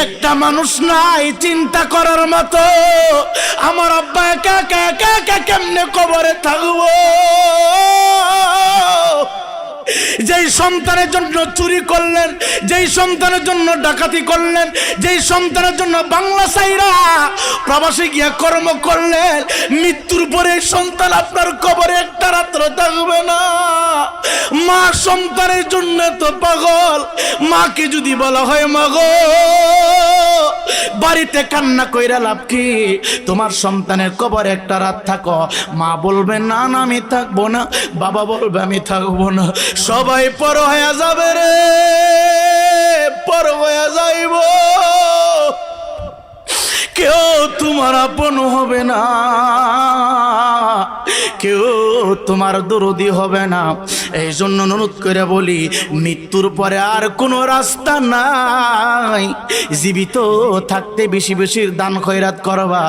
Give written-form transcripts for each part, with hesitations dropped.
একটা মানুষ নাই চিন্তা করার মতো আমার আব্বা একা একা একা একা কেমনে কবরে থাকবো। যেই সন্তানের জন্য চুরি করলেন, যেই সন্তানের জন্য ডাকাতি করলেন, যেই সন্তানের জন্য বাংলা সাইরা প্রবাসে গিয়া কর্ম করলেন, মৃত্যুর পরে সন্তান আপনার কবরে একটা রাত্র থাকবে না। মা সন্তানের জন্য তো পাগল। মাকে যদি বলা হয় মা গো বাড়িতে কান্না কইরা লাভ কি, তোমার সন্তানের কবরে একটা রাত থাকো, মা বলবে না না আমি থাকবো না, বাবা বলবে আমি থাকবো না। সবাই পর হয়ে যাবে রে, পর হয়ে যাইব, কেউ তোমার আপন হবে না, কেউ তোমার দরদি হবে না। এই জন্য অনুরোধ করে বলি, মৃত্যুর পরে আর কোনো রাস্তা নাই। জীবিত থাকতে বেশি বেশি দান খয়রাত করবা।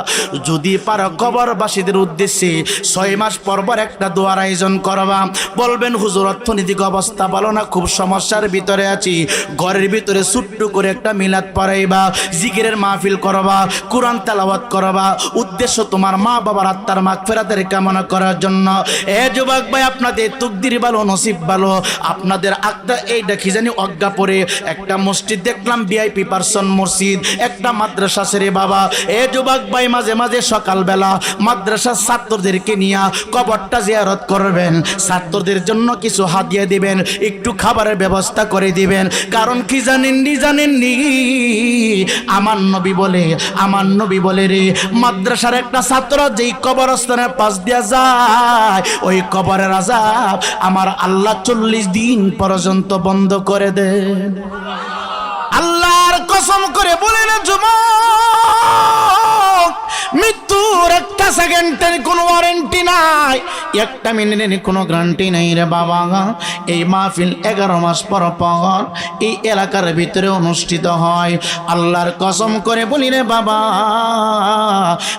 যদি পারো কবরবাসীদের উদ্দেশ্যে 6 মাস পরপর একটা দোয়ার আয়োজন করবা। বলবেন হুজুর অর্থনৈতিক অবস্থা ভালো না, খুব সমস্যার ভিতরে আছি, ঘরের ভিতরে ছোট্ট করে একটা মিলাদ পড়াইবা, জিকিরের মাহফিল করবা, কোরআন তেলাওয়াত করবা। উদ্দেশ্য তোমার মা বাবার আত্মার মাগফিরাতের কামনা করার জন্য। এ যুবক ভাই, আপনাদের তকদির ভালো, নসিব ভালো, আপনাদের আত্মা এইটা কি জানি অজ্ঞা পড়ে একটা মসজিদ দেখলাম, ভিআইপি পারসন মসজিদ, একটা মাদ্রাসা ছেড়ে বাবা। এ যুবক ভাই, মাঝে মাঝে সকালবেলা মাদ্রাসার ছাত্রদেরকে নিয়ে কবরটা জিয়ারত করবেন, ছাত্রদের জন্য কিছু হাদিয়া দিবেন, একটু খাবারের ব্যবস্থা করে দিবেন। কারণ কি জানেননি আমার নবী বলে রে, মাদ্রাসার একটা ছাত্র যেই কবরস্থানের পাশ দিয়া যায়, ওই কবরের আযাব আমার আল্লাহ 40 দিন পর্যন্ত বন্ধ করে দেন। আল্লাহর কসম করে বলে না যুবক, মৃত্যুর একটা সেকেন্ডের কোনো ওয়ারেন্টি নাই, একটা মিনিটের কোনো গ্যারান্টি নাই রে বাবা। এই মাহফিল 11 মাস পর পর এই এলাকার ভিতরে অনুষ্ঠিত হয়। আল্লাহর কসম করে বলি রে বাবা,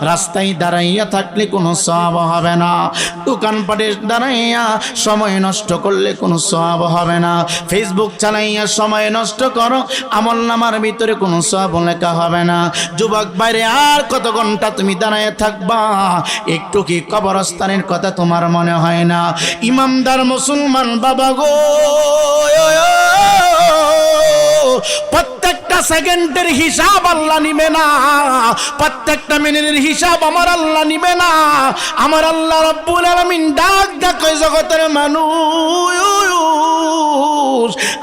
রাস্তায় দাঁড়াইয়া থাকলে কোনো সওয়াব হবে না, দোকানপাটে দাঁড়াইয়া সময় নষ্ট করলে কোনো সওয়াব হবে না, ফেসবুক চালাইয়া সময় নষ্ট করো, আমলনামার ভিতরে কোনো সওয়াব লেখা হবে না। যুবক বাইরে আর কত ঘন্টা তুমি দাঁড়ায় থাকবা? একটু কি কবরস্থানের কথা তোমার মনে হয় না? ইমানদার মুসলমান বাবা গো, প্রত্যেকটা সেকেন্ডের হিসাব আল্লাহ নিবে না, প্রত্যেকটা মিনিটের হিসাব আমার আল্লাহ নিবে না। আমার আল্লাহ রাব্বুল আলামিন ডাক কই জগতের মানুষ,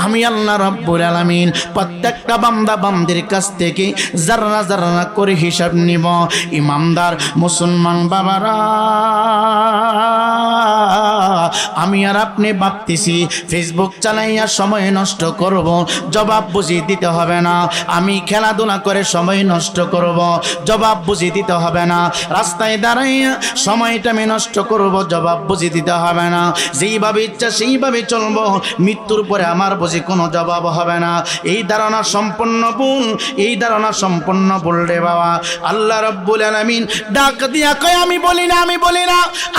আমি আল্লাহ রাব্বুল আলামিন প্রত্যেকটা বান্দা বান্দির কাছ থেকে যারা যারা করে হিসাব নিব। ইমানদার মুসলমান বাবারা, আমি আর আপনি ভাবতেছি ফেসবুক চালাইয়া সময় নষ্ট করব, জবাব বুঝিয়ে দিতে হবে না। আমি খেলাধুলা করে সময় নষ্ট করব, জবাব বুঝিয়ে দিতে হবে না। রাস্তায় দাঁড়াইয়া সময়টা আমি নষ্ট করব, জবাব বুঝিয়ে দিতে হবে না। যেইভাবে ইচ্ছা সেইভাবে চলবো, মৃত্যুর পরে আমার বুঝি কোনো জবাব হবে না। এই ধারণা সম্পূর্ণ ভুল, এই ধারণা সম্পূর্ণ ভুল রে বাবা। আল্লাহ রাব্বুল আলামিন ডাক দিয়া কয় আমি বলি না।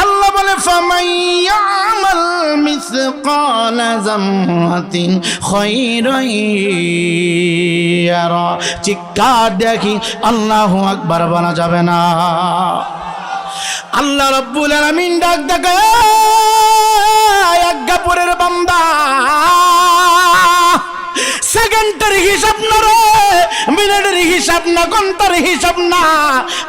আল্লাহ বলে ফামাইয়ামাল মিসকালা যামরাতিন খায়রান ইয়ারা। চিৎকার দেখি আল্লাহু আকবার বলা যাবে না। আল্লাহ রাব্বুল আলামিন ডাক দেয় আজ্ঞাপুরের বান্দা, সেকেন্ডের হিসাব না রে, মিনিটের হিসাব না, ঘন্টার হিসাব না।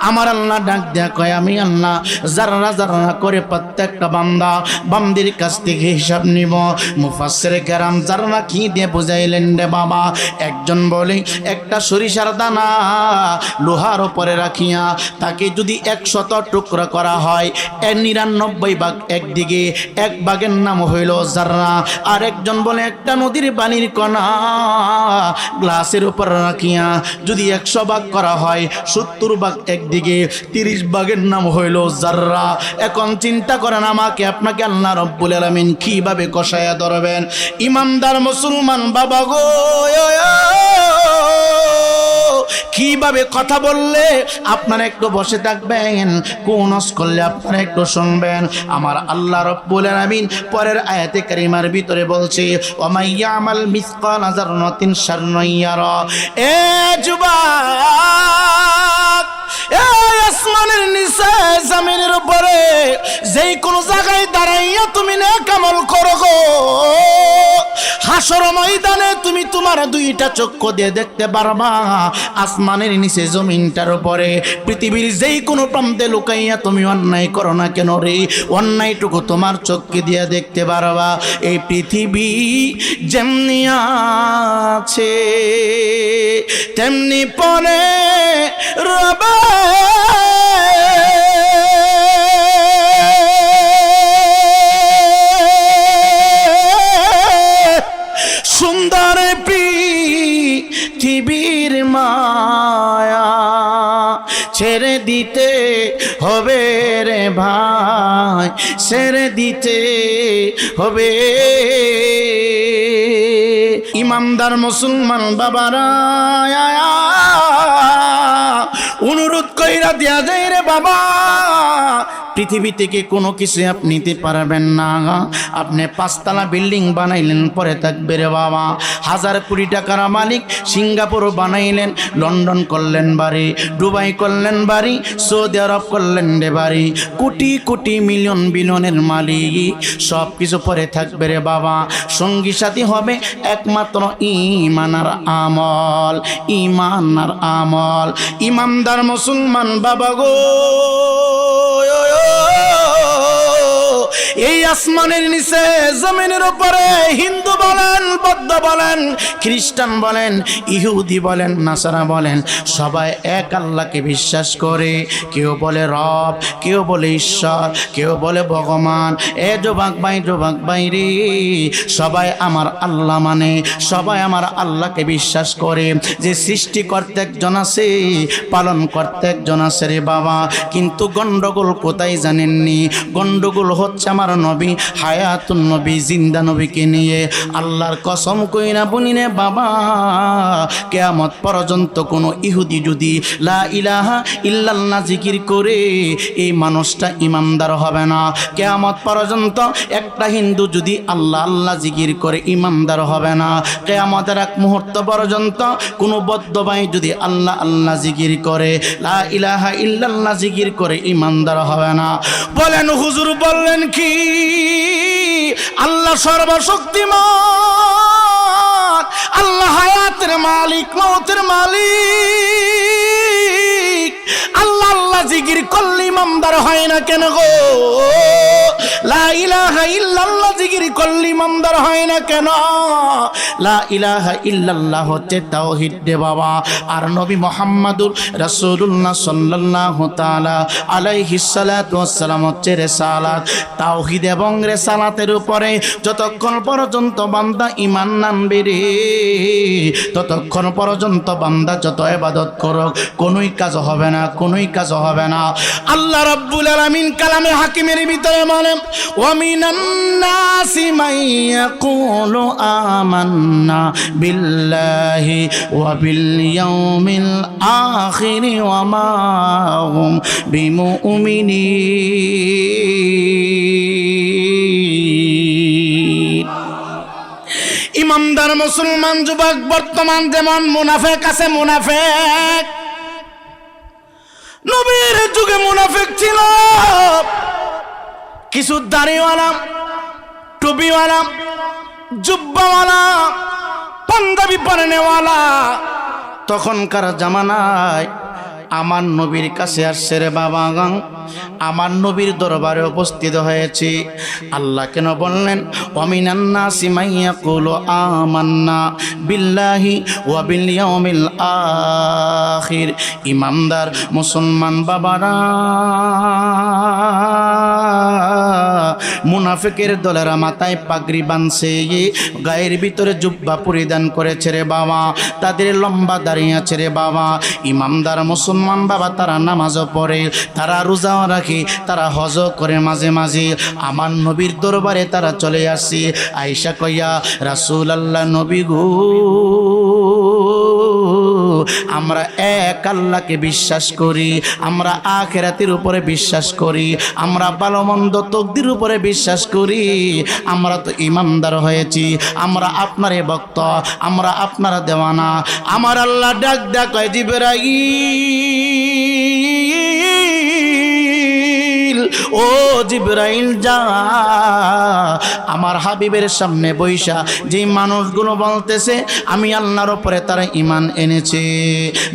আমার আল্লাহ ডাক দেয়া কয় আমি আল্লাহ যারা যারা করে প্রত্যেকটা বান্দা বান্দির কাছ থেকে হিসাব নিব। মুফাসসিরে কেরাম যারা কি দিয়ে বুঝাইলেন রে বাবা, একজন বলে একটা সরিষার দানা লোহার উপরে রাখিয়া তাকে যদি 100 টুকরা করা হয়, 99 ভাগ একদিকে, 1 ভাগের নাম হইল জাররা। আর একজন বলে একটা নদীর পানির কণা গ্লাসের উপর রাখিয়া যদি 100 ভাগ করা হয়, 70 ভাগ একদিকে, 30 ভাগের নাম হইল জাররা। এখন চিন্তা করেন আমাকে আপনাকে আল্লাহ রাব্বুল আলামিন কিভাবে কষায়া ধরবেন। ইমানদার মুসলমান বাবা গো, কিভাবে কথা বললে আপনারা একটু বসে থাকবেন, কোন ওয়াজ করলে আপনারা একটু শুনবেন। আমার আল্লাহ রাব্বুল আলামিন পরের আয়াতে কারিমার ভিতরে বলছে ওয়া মাইয়ামাল মিসকালা যাররাতিন শাররান ইয়ারা। এ যুবক হাসর ময়দানে তুমি তোমার দুইটা চক্ষু দিয়ে দেখতে পারবা আসমানের নিচে জমিনটার উপরে পৃথিবীর যেই কোনো প্রান্তে লুকাইয়া তুমি অন্যায় করো না কেন রে, অন্যায়টুকু তোমার চক্ষু দিয়ে দেখতে পারবা। এই পৃথিবী যেমনি আছে তেমনি পরে রবে, সুন্দর পৃথিবীর মায়া ছেড়ে দিতে হবে রে ভাই, ছেড়ে দিতে হবে। ইমানদার মুসলমান বাবারা অনুরোধ কইরা দিয়া যায় রে বাবা, পৃথিবী থেকে কোনো কিছু আপনি নিতে পারবেন না। আপনি 5 তলা বিল্ডিং বানাইলেন, পরে থাকবে রে বাবা। 1000 কোটি টাকার মালিক, সিঙ্গাপুর বানাইলেন, লন্ডন করলেন বাড়ি, দুবাই করলেন বাড়ি, সৌদি আরব করলেন রে বাড়ি, কোটি কোটি মিলিয়ন বিলিয়নের মালিক, সব কিছু পরে থাকবে রে বাবা। সঙ্গী সাথী হবে একমাত্র ঈমান আর আমল, ঈমান আর আমল। ইমানদার মুসলমান বাবা গো, এই আসমানের নিচে জমিনের উপরে হিন্দু বলেন, বৌদ্ধ বলেন, খ্রিস্টান বলেন, ইহুদি বলেন, নাসারা বলেন, সবাই এক আল্লাহকে বিশ্বাস করে। কেউ বলে রব, কেউ বলে ঈশ্বর, কেউ বলে ভগবান। এ যুবক ভাই রে, সবাই আমার আল্লাহ মানে, সবাই আমার আল্লাহকে বিশ্বাস করে যে সৃষ্টিকর্তা একজন আছে, পালন করতে একজন আছে রে বাবা। কিন্তু গন্ডগোল কোথায় জানেননি? গন্ডগোল হচ্ছে আমার নবী হায়াতুন নবী, জিন্দা নবীকে নিয়ে। আল্লাহর কসম কইরা বলিনে বাবা, কিয়ামত পর্যন্ত কোনো ইহুদি যদি লা ইলাহা ইল্লাল্লাহ জিকির করে, এই মানুষটা ইমানদার হবে না। কিয়ামত পর্যন্ত একটা হিন্দু যদি আল্লাহ আল্লাহ জিকির করে, ইমানদার হবে না। কিয়ামতের এক মুহূর্ত পর্যন্ত কোনো বৌদ্ধ ভাই যদি আল্লাহ আল্লাহ জিকির করে, লা ইলাহা ইল্লাল্লাহ জিকির করে, ইমানদার হবে না। বলেন হুজুর বললেন কি? আল্লাহ সর্বশক্তিমান, আল্লাহ হায়াতের মালিক, মওতের মালিক। আল্লাহ আল্লাহ জিকির করলে ইমানদার হয় না কেন গো? লা ইলাহা ইল্লাল্লাহ জিকির করলে ইমানদার হয় না কেন? লা ইলাহা ইল্লাল্লাহ হচ্ছে তাওহীদ রে বাবা। আর নবী মুহাম্মদুর রাসূলুল্লাহ সাল্লাল্লাহু তাআলা আলাইহিস সালাতু ওয়াস সালাম হচ্ছে রিসালাত। তাওহীদ এবং রিসালাতের উপরে যতক্ষণ পর্যন্ত বান্দা ঈমান আনবে রে, ততক্ষণ পর্যন্ত বান্দা যত ইবাদত করুক কোনোই কাজ হবে না, কোনোই কাজ হবে না। আল্লাহ রাব্বুল আলামিন কালামে হাকিমের ভিতরে বলেন, ওয়া মিনান নাসি মান ইয়াকুলু আমান্না বিল্লাহি ওয়া বিল ইয়াউমিল আখির ওয়া মা হুম বিমুমিনিন। ইমানদার মুসলমান যুবক বর্তমান যেমন মুনাফিক আছে, মুনাফিক নবীর যুগে মুনাফিক ছিল। কিছু দাড়িওয়ালা, টুপিওয়ালা, জুব্বাওয়ালা, পাঞ্জাবি পরনেওয়ালা তখনকার জামানায় আমার নবীর কাছে আসছে রে বাবা, আমার নবীর দরবারে উপস্থিত হয়েছে। আল্লাহ কেন বললেন ওয়ামিনান নাসি মান ইয়াকুলু আমান্না বিল্লাহি ওয়া বিল ইয়াউমিল আখির। ইমানদার মুসলমান বাবারা, মুনাফিকের দলেরা মাথায় পাগড়ি বাঁধছে, গায়ের ভিতরে জুব্বা পরিধান করেছে রে বাবা, তাদের লম্বা দাঁড়িয়ে আছে রে বাবা। ইমানদার মুসলমান বাবা, তারা নামাজও পড়ে, তারা রোজাও রাখে, তারা হজ করে মাঝে মাঝে। আমার নবীর দরবারে তারা চলে আসে, আয়েশা কইয়া রাসূলুল্লাহ নবী গো, আমরা এক আল্লাহকে বিশ্বাস করি, আমরা আখিরাতের উপরে বিশ্বাস করি, আমরা ভালো মন্দ তকদির উপরে বিশ্বাস করি, আমরা তো ইমানদার হয়েছি, আমরা আপনারই ভক্ত, আমরা আপনার দেওয়ানা। আমার আল্লাহ ডাক ডাক কয় জিবরাইল, ও জিবরাইল যা আমার হাবিবের সামনে বৈশা যে মানুষগুলো বলতেছে আমি আল্লাহর উপরে তারা ঈমান এনেছে,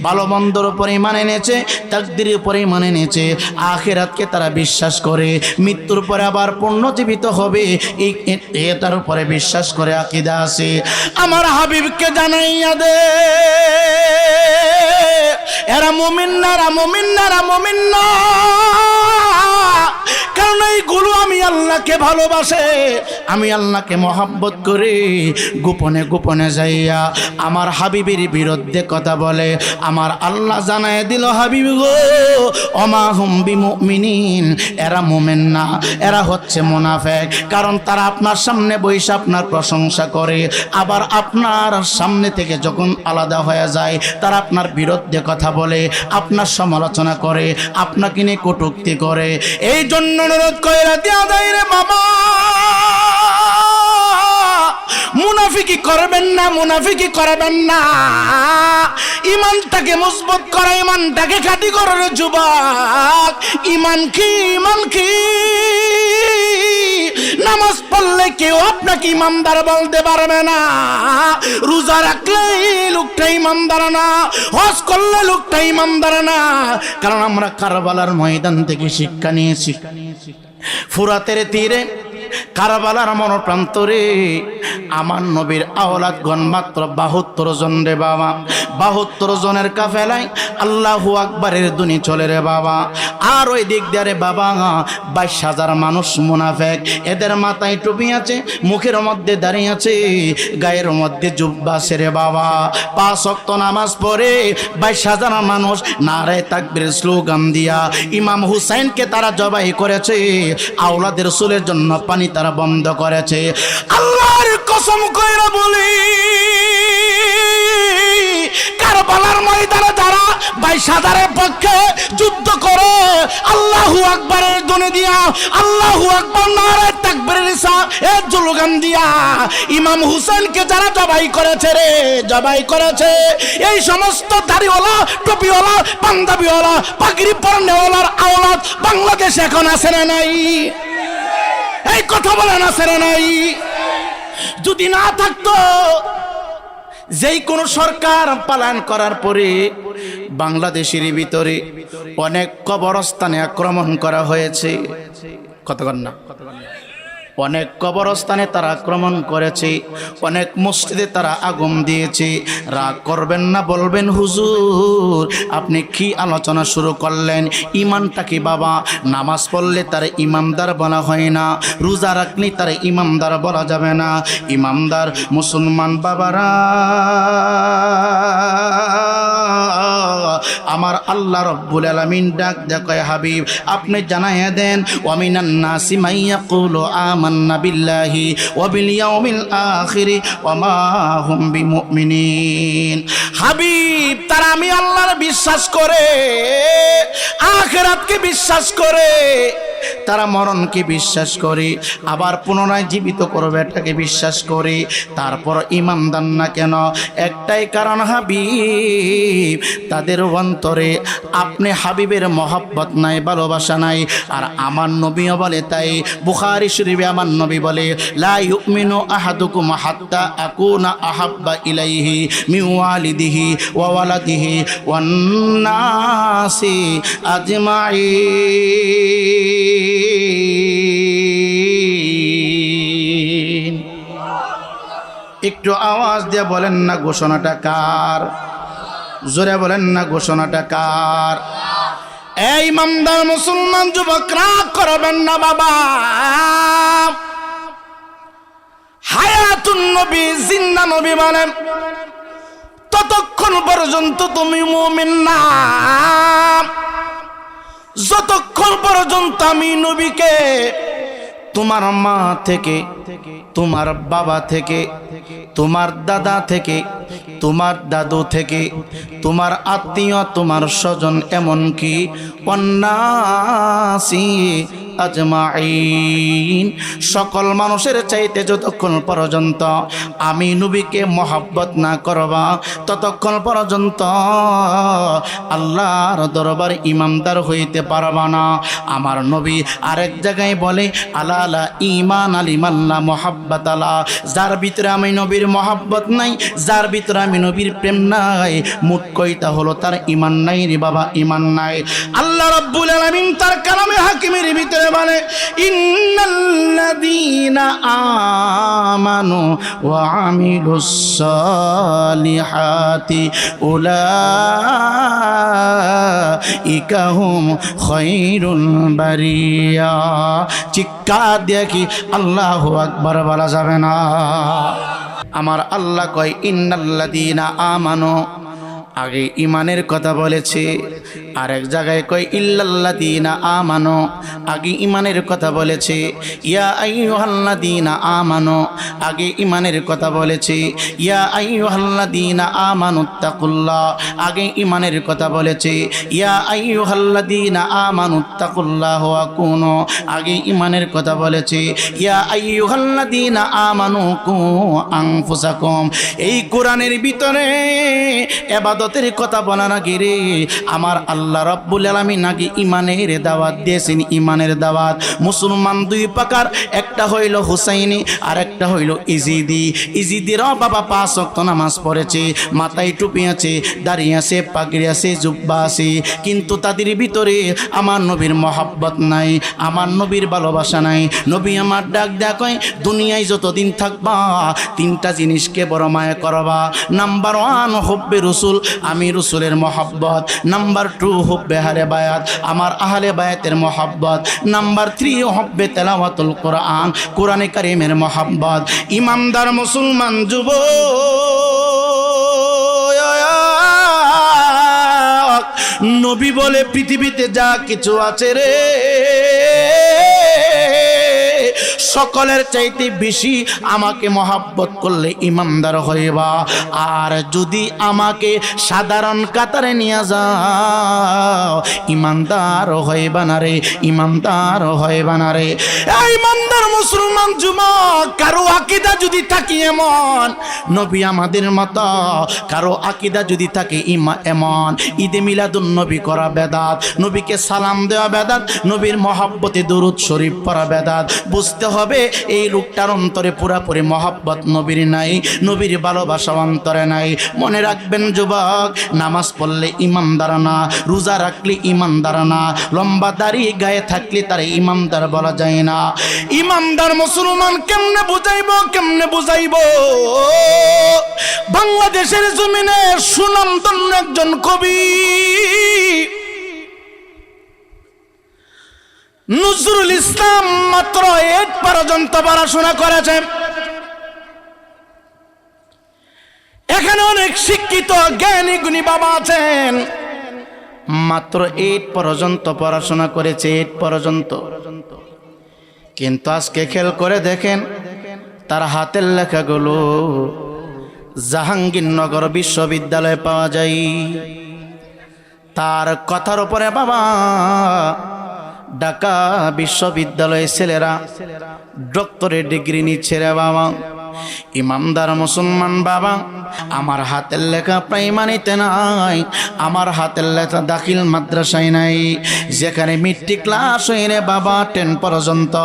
ভালো মন্দর উপরে ঈমান এনেছে, তাকদীরের উপরে ঈমান এনেছে, আখিরাতকে তারা বিশ্বাস করে, মৃত্যুর পরে আবার পুনর্জীবিত হবে এটার উপরে বিশ্বাস করে আকীদা আছে, আমার হাবিবকে জানাইয়া দে এরা মুমিন না, এরা মুমিন না, এরা মুমিন না। কারণ এইগুলো আমি আল্লাহকে ভালোবাসে, আমি আল্লাহকে মহব্বত করি, গোপনে গোপনে যাইয়া আমার হাবিবের বিরুদ্ধে কথা বলে। আমার আল্লাহ জানায় দিল, হাবিব গো ওমা হুম বিমুমিনিন, এরা মুমিন না, এরা হচ্ছে মুনাফিক। কারণ তারা আপনার সামনে বসে আপনার প্রশংসা করে, আবার আপনার সামনে থেকে যখন আলাদা হয়ে যায় তারা আপনার বিরুদ্ধে কথা বলে, আপনার সমালোচনা করে, আপনাকে নিয়ে কটূক্তি করে। এই জন্য অনুরোধ কইরা দিয়া দেয় রে বাবা, মুনাফিকি করবেন না, মুনাফিকি করবেন না। ইমানটাকে মজবুত করা, ইমানটাকে খাঁটি করার যুবক। ইমান কি, ইমান কি? নামাজ পড়লে কেউ আপনাকে ইমানদার বলতে পারবে না, রোজা রাখলে লোকটা ইমানদার না, হজ করলে লোকটা ইমানদার না। কারণ আমরা কারবালার ময়দান থেকে শিক্ষা নিয়েছি। ফুরাতের তীরে কারবালার মনপ্রান্তরে আমার নবীর আওলাদগণ মাত্র 72 জন রে বাবা। 72 জনের কাফেলায় আল্লাহু আকবারের ধ্বনি চলে রে বাবা। আর ওই দিক দিয়ে রে বাবা 22,000 মানুষ মুনাফিক, এদের মাথায় টুপি আছে, মুখের মধ্যে দাঁড়িয়ে আছে, গায়ের মধ্যে জুব্বা আছে রে বাবা। 5 ওয়াক্ত নামাজ পড়ে 22,000 মানুষ নারে তাকবীর স্লোগান দিয়া ইমাম হুসাইনকে তারা জবাই করেছে, আওলাদের রাসূলের জন্য পানি তারা বন্ধ করেছে। আল্লাহর কসম কইরা বলি, কারবালার ময়দানে যারা 22,000-এর পক্ষে যুদ্ধ করে আল্লাহু আকবারের ধ্বনি দিয়া, আল্লাহু আকবার নারে তাকবীরের স্লোগান দিয়া ইমাম হুসাইনকে যারা জবাই করেছে রে, জবাই করেছে, এই সমস্ত দাড়িওয়ালা, টুপিওয়ালা, পাঞ্জাবিওয়ালা, পাগড়ি পরনেওয়ালার আওলাদ বাংলাদেশে এখন আছে না নাই? এই কথা বলেন আছে না নাই? যদি না থাকতো, যেই কোন সরকার পালন করার পরে বাংলাদেশের ভিতরে অনেক কবরস্থানে আক্রমণ করা হয়েছে, কতক্ষণ না, অনেক কবরস্থানে তারা আক্রমণ করেছে, অনেক মসজিদে তারা আগুন দিয়েছে। রাগ করবেন না, বলবেন হুজুর আপনি কি আলোচনা শুরু করলেন? ইমানটা কি বাবা? নামাজ পড়লে তার ইমামদার বলা হয় না, রোজা রাখলে তার ইমামদার বলা যাবে না। ইমামদার মুসলমান বাবারা, আমার আল্লাহ রব্বুল আলামিন ডাক দেয়, হাবিব আপনি জানাইয়া দেন, ওয়া মিনান নাসি মান ইয়াকুলু আমান্না বিল্লাহি ওয়া বিল ইয়াউমিল আখির ওয়া মা হুম বিমুমিনিন। হাবিব তারা আমি আল্লাহর বিশ্বাস করে, আখিরাতকে বিশ্বাস করে, তারা মরণকে বিশ্বাস করে, আবার পুনরায় জীবিত করবে এটাকে বিশ্বাস করে, তারপর ইমানদার না কেন? একটাই কারণ, হাবিব তাদের অন্তরে আপনি হাবিবের মহব্বত নাই, ভালোবাসা নাই। আর আমার নবীও বলে তাই, বুখারী শরীফে আমার নবী বলে, লা ইউমিনু আহাদুকুম হাত্তা আকুনা আহাব্বা ইলাইহি মিন ওয়ালিদিহি ওয়া ওয়ালাদিহি ওয়ান নাসি আজমাইন। একটু আওয়াজ দিয়ে বলেন না ঘোষণাটা কার? জোরে বলেন না ঘোষণাটা কার? এই ইমানদার মুসলমান যুবক, রাগ করবেন না বাবা। হায়াতুন নবী, জিন্দা নবী বলেন, ততক্ষণ পর্যন্ত তুমি মুমিন না, যতক্ষণ পর্যন্ত আমি নবীকে তোমার মা থেকে, তোমার বাবা থেকে, তোমার দাদা থেকে, তোমার দাদু থেকে, তোমার আত্মীয়, তোমার স্বজন, এমনকি অন্নাসি আজমাইন, সকল মানুষের চাইতে যতক্ষণ পর্যন্ত আমি নবীকে মহব্বত না করবা, ততক্ষণ পর্যন্ত আল্লাহর দরবার ইমানদার হইতে পারবা না। আমার নবী আরেক জায়গায় বলে আলা ঈমান আলিমাল্লা মুহাব্বাত আলা, যার ভিতরে আমি নবীর মহব্বত নাই, যার ভিতরে আমি নবীর প্রেম নাই, মুট কইতা হলো তার ঈমান নাই রে বাবা, ঈমান নাই। আল্লাহ রাব্বুল আলামিন তার কালামে হাকিমের ভিতরে বলে ইন্নাল্লাযীনা আমানু ওয়া আমিলুস সালিহাতি উলাইকা হুম খায়রুল বারিয়া। চিৎকার দিয়ে কি আল্লাহু আকবার বলা যাবে না? আমার আল্লাহ কয় ইন্নাল্লাযীনা আমানু, আগে ইমানের কথা বলেছে। আরেক জায়গায় কয় ইল্লাল্লাযীনা আমানু, আগে ইমানের কথা বলেছে। ইয়া আইয়ুহাল্লাযীনা আমানু, আগে ইমানের কথা বলেছে। ইয়া আইয়ুহাল্লাযীনা আমানুত্তাকুল্লাহ, আগে ইমানের কথা বলেছে। ইয়া আইয়ুহাল্লাযীনা আমানুত্তাকুল্লাহ ওয়া কুনু, আগে ইমানের কথা বলেছে। ইয়া আইয়ুহাল্লাযীনা আমানু কু আনফুসাকুম। এই কোরআনের ভিতরে ইবাদতের কথা বলা নাকি রে আমার আল্লাহ রাব্বুল আলামিন নাকি ইমানের দাওয়াত দিয়েছেন, ইমানের দাওয়াত। মুসলমান দুই প্রকার, একটা হইল হুসাইনি আর একটা হইল ইজিদি। ইজিদিরাও বাবা 5 ওয়াক্ত নামাজ পড়েছে, মাথায় টুপি আছে, দাড়ি আছে, পাগড়ি আছে, জুব্বা আছে, কিন্তু তাদের ভিতরে আমার নবীর মহব্বত নাই, আমার নবীর ভালোবাসা নাই। নবী আমার ডাক দেয়া কয় দুনিয়ায় যতদিন থাকবা 3টা জিনিসকে বড় মায়া করবা। নাম্বার 1 হুব্বে রসুল, আমি রসুলের মহব্বত। নাম্বার 2 হুব্বে আহলে বায়াত, আমার আহলে বায়াতের মহব্বত। নাম্বার 3 হুব্বে তেলাওয়াতুল কোরআন, কোরআনে কারীমের মহব্বত। ইমানদার মুসলমান যুবক, নবী বলে পৃথিবীতে যা কিছু আছে রে সকলের চাইতে বেশি আমাকে মহব্বত করলে ইমানদার হইবা। আর যদি আমাকে সাধারণ কাতারে নিয়ে যাও ইমানদার হইবা না রে, ইমানদার হইবা না রে। ইমানদার মুসলমান যুবক, কারো আকীদা যদি থাকে এমন নবী আমাদের মতো, কারো আকীদা যদি থাকে এমন ঈদে মিলাদুন নবী করা বেদাত, নবীকে সালাম দেওয়া বেদাত, নবীর মহব্বতে দরুদ শরীফ পড়া বেদাত। বুঝতে হবে এই লোকটার অন্তরে পুরাপুরি মহব্বত নবীর নাই, নবীর ভালোবাসা অন্তরে নাই। মনে রাখবেন যুবক, নামাজ পড়লে ইমানদার না, রোজা রাখলে ইমানদার না, লম্বা দাড়ি গায়ে থাকলে তার ইমানদার বলা যায় না। ইমানদার মুসলমান কেমনে বুঝাইব, কেমনে বুঝাইব? বাংলাদেশের জমিনে সুনামধন্য একজন কবি নজরুল ইসলাম মাত্র 8 পর্যন্ত পড়াশোনা করেছেন। এখানে অনেক শিক্ষিত জ্ঞানী গুণী বাবা আছেন, মাত্র 8 পর্যন্ত পড়াশোনা করেছে, 8 পর্যন্ত। কিন্তু আজকে খেয়াল করে দেখেন তার হাতের লেখাগুলো জাহাঙ্গীরনগর বিশ্ববিদ্যালয়ে পাওয়া যায়। তার কথার উপরে বাবা ঢাকা বিশ্ববিদ্যালয়ের ছেলেরা ডক্টরেট ডিগ্রি নিচ্ছে রে বাবা। ইমানদার মুসলমান বাবা, আমার হাতের লেখা প্রাইমারিতে নাই, আমার হাতের লেখা দাখিল মাদ্রাসায় নাই, যেখানে মেট্রিক ক্লাস হয়ে রে বাবা 10 পর্যন্ত,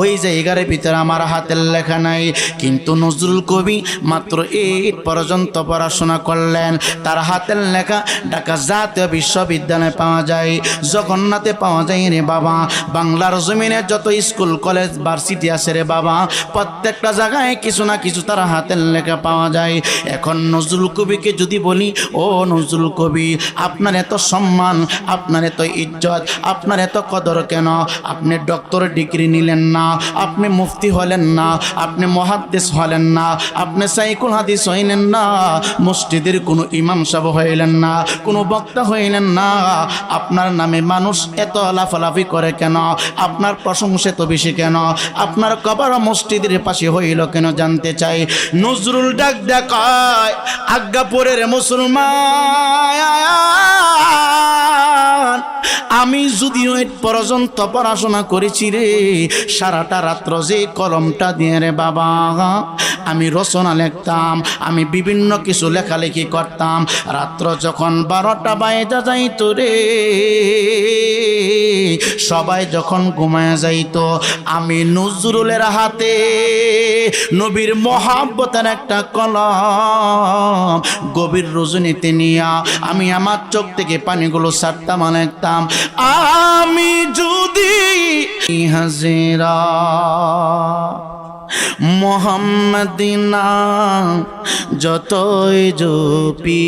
ওই জায়গার ভিতরে আমার হাতের লেখা নাই। কিন্তু নজরুল কবি মাত্র 8 পর্যন্ত পড়াশোনা করলেন, তার হাতের লেখা ঢাকা জাতীয় বিশ্ববিদ্যালয়ে পাওয়া যায়, জগন্নাথে পাওয়া যায় রে বাবা। বাংলার জমিনে যত স্কুল কলেজ ভার্সিটি আছে রে বাবা, প্রত্যেকটা জায়গায় কিছু না কিছু তার হাতের লেখা পাওয়া যায়। এখন নজরুল কবিকে যদি বলি, ও নজরুল কবি, আপনার এত সম্মান, আপনার এত ইজ্জত, আপনার এত কদর কেন? আপনি ডক্টর ডিগ্রি নিলেন না, আপনি মুফতি হলেন না, আপনি মুহাদ্দিস হলেন না, আপনি সাইকুল হাদিস হইলেন না, মসজিদের কোনো ইমাম সাহেব হইলেন না, কোনো বক্তা হইলেন না, আপনার নামে মানুষ এত লাফালাফি করে কেন? আপনার প্রশংসা তো বেশি কেন? আপনার কবর মসজিদের পাশে হইল কেন জানতে চাই। নজরুল ডাক দেখায় আজ্ঞাপুরের মুসলমান, আমি যদিও 8 পর্যন্ত পড়াশোনা করেছি রে, সারাটা রাত্র যে কলমটা দিয়ে রে বাবা আমি রচনা লিখতাম, আমি বিভিন্ন কিছু লেখালেখি করতাম। রাত্র যখন 12টা বাজে যাইতো রে, সবাই যখন ঘুমায় যাইতো, আমি নজরুলের হাতে নবীর মহাব্বতের একটা কলম গভীর রজনীতে নিয়া আমি আমার চোখ থেকে পানিগুলো ছাড়তাম, লিখতাম, আমি যদি হাজিরা মোহাম্মদিনা যতই জপি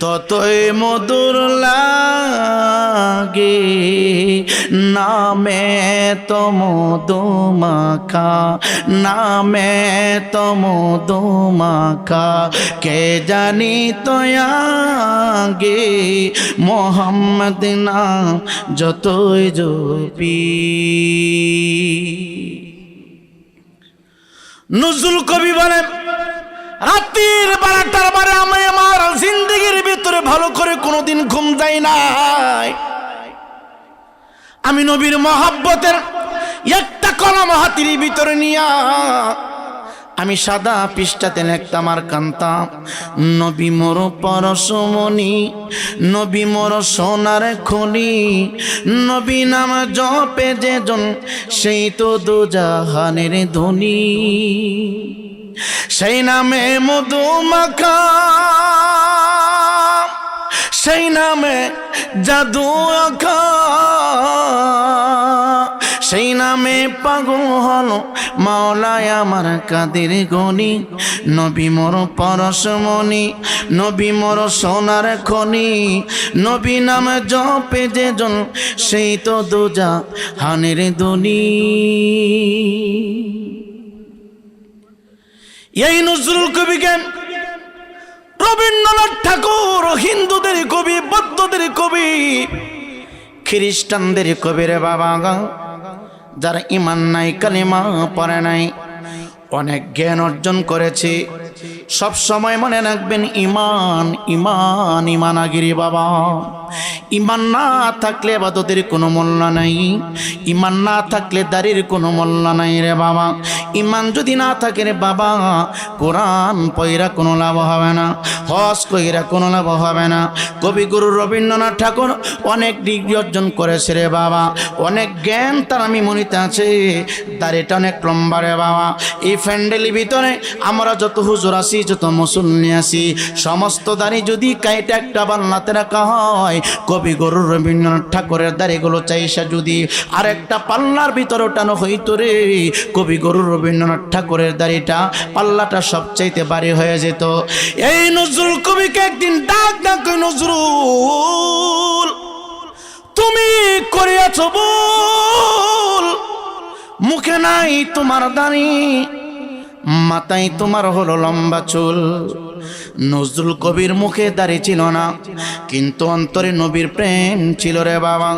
ততই মধুর লাগে, নামে তো মধু মাখা, নামে তো মধু মাখা, কে জানি তো আগে মোহাম্মদিনা যতই জপি। নজরুল কবি বলেন, রাত্রির 12টার পরে আমি আমার জিন্দগির ভিতরে ভালো করে কোনোদিন ঘুম যায় নাই। আমি নবীর মহাব্বতের একটা কলম হাতির ভিতরে নিয়া আমি সাদা পৃষ্ঠাতে লিখতাম আর কান্তাম, নবী মোর পরশমণি, নবী মোর সোনার খনি, নবী নাম জপে যেজন সেই তো দুজাহানের ধনী, সেই নামে মধু মাখা, সেই নামে জাদু আঁকা, সেই নামে পাগল হলো মাওলায় আমার কাদের গনি, নবী মোর পরশমণি, নবী মোর সোনার খনি, নবী নাম জপে যেজন সেই তো দুজাহানের ধনী। এই নজরুল কবিকে রবীন্দ্রনাথ ঠাকুর হিন্দুদের কবি, বৌদ্ধদের কবি, খ্রিস্টানদের কবি রে বাবা, যারা ইমান নাই, কালিমা পড়ে নাই, অনেক জ্ঞান অর্জন করেছে। সব সময় মনে রাখবেন, ইমান ইমান ইমান আগিরি বাবা। ইমান না থাকলে ইবাদতের কোনো মূল্য নাই, ইমান না থাকলে দাড়ির কোনো মূল্য নাই রে বাবা। ইমান যদি না থাকে রে বাবা, কোরআন পয়রা কোনো লাভ হবে না, হজ কইরা কোনো লাভ হবে না। কবিগুরু রবীন্দ্রনাথ ঠাকুর অনেক ডিগ্রি অর্জন করেছে রে বাবা, অনেক জ্ঞান তার আমি মনিতে আছে, দাড়িটা অনেক লম্বা রে বাবা। এই ফ্যান্ডেলের ভিতরে আমরা যত হুজুর আছি, যত মুসল্লি আছি, সমস্ত দাড়ি যদি কাইটা একটা পাল্লাতে রাখা হয়, কবিগুরু রবীন্দ্রনাথ ঠাকুরের দাড়িগুলো চাইসা যদি আরেকটা পাল্লার ভিতরে ওঠানো হইতো রে, কবিগুরু রবীন্দ্রনাথ ঠাকুরের দাড়িটা পাল্লাটা সবচাইতে ভারী হয়ে যেত। এই নজরুল কবিকে একদিন ডাক ডাক, নজরুল তুমি করিয়াছ ভুল, মুখে নাই তোমার দাড়ি, মাথায় তোমার হলো লম্বা চুল। নজরুল কবির মুখে দাড়ি ছিল না, কিন্তু অন্তরে নবীর প্রেম ছিল রে বাবা।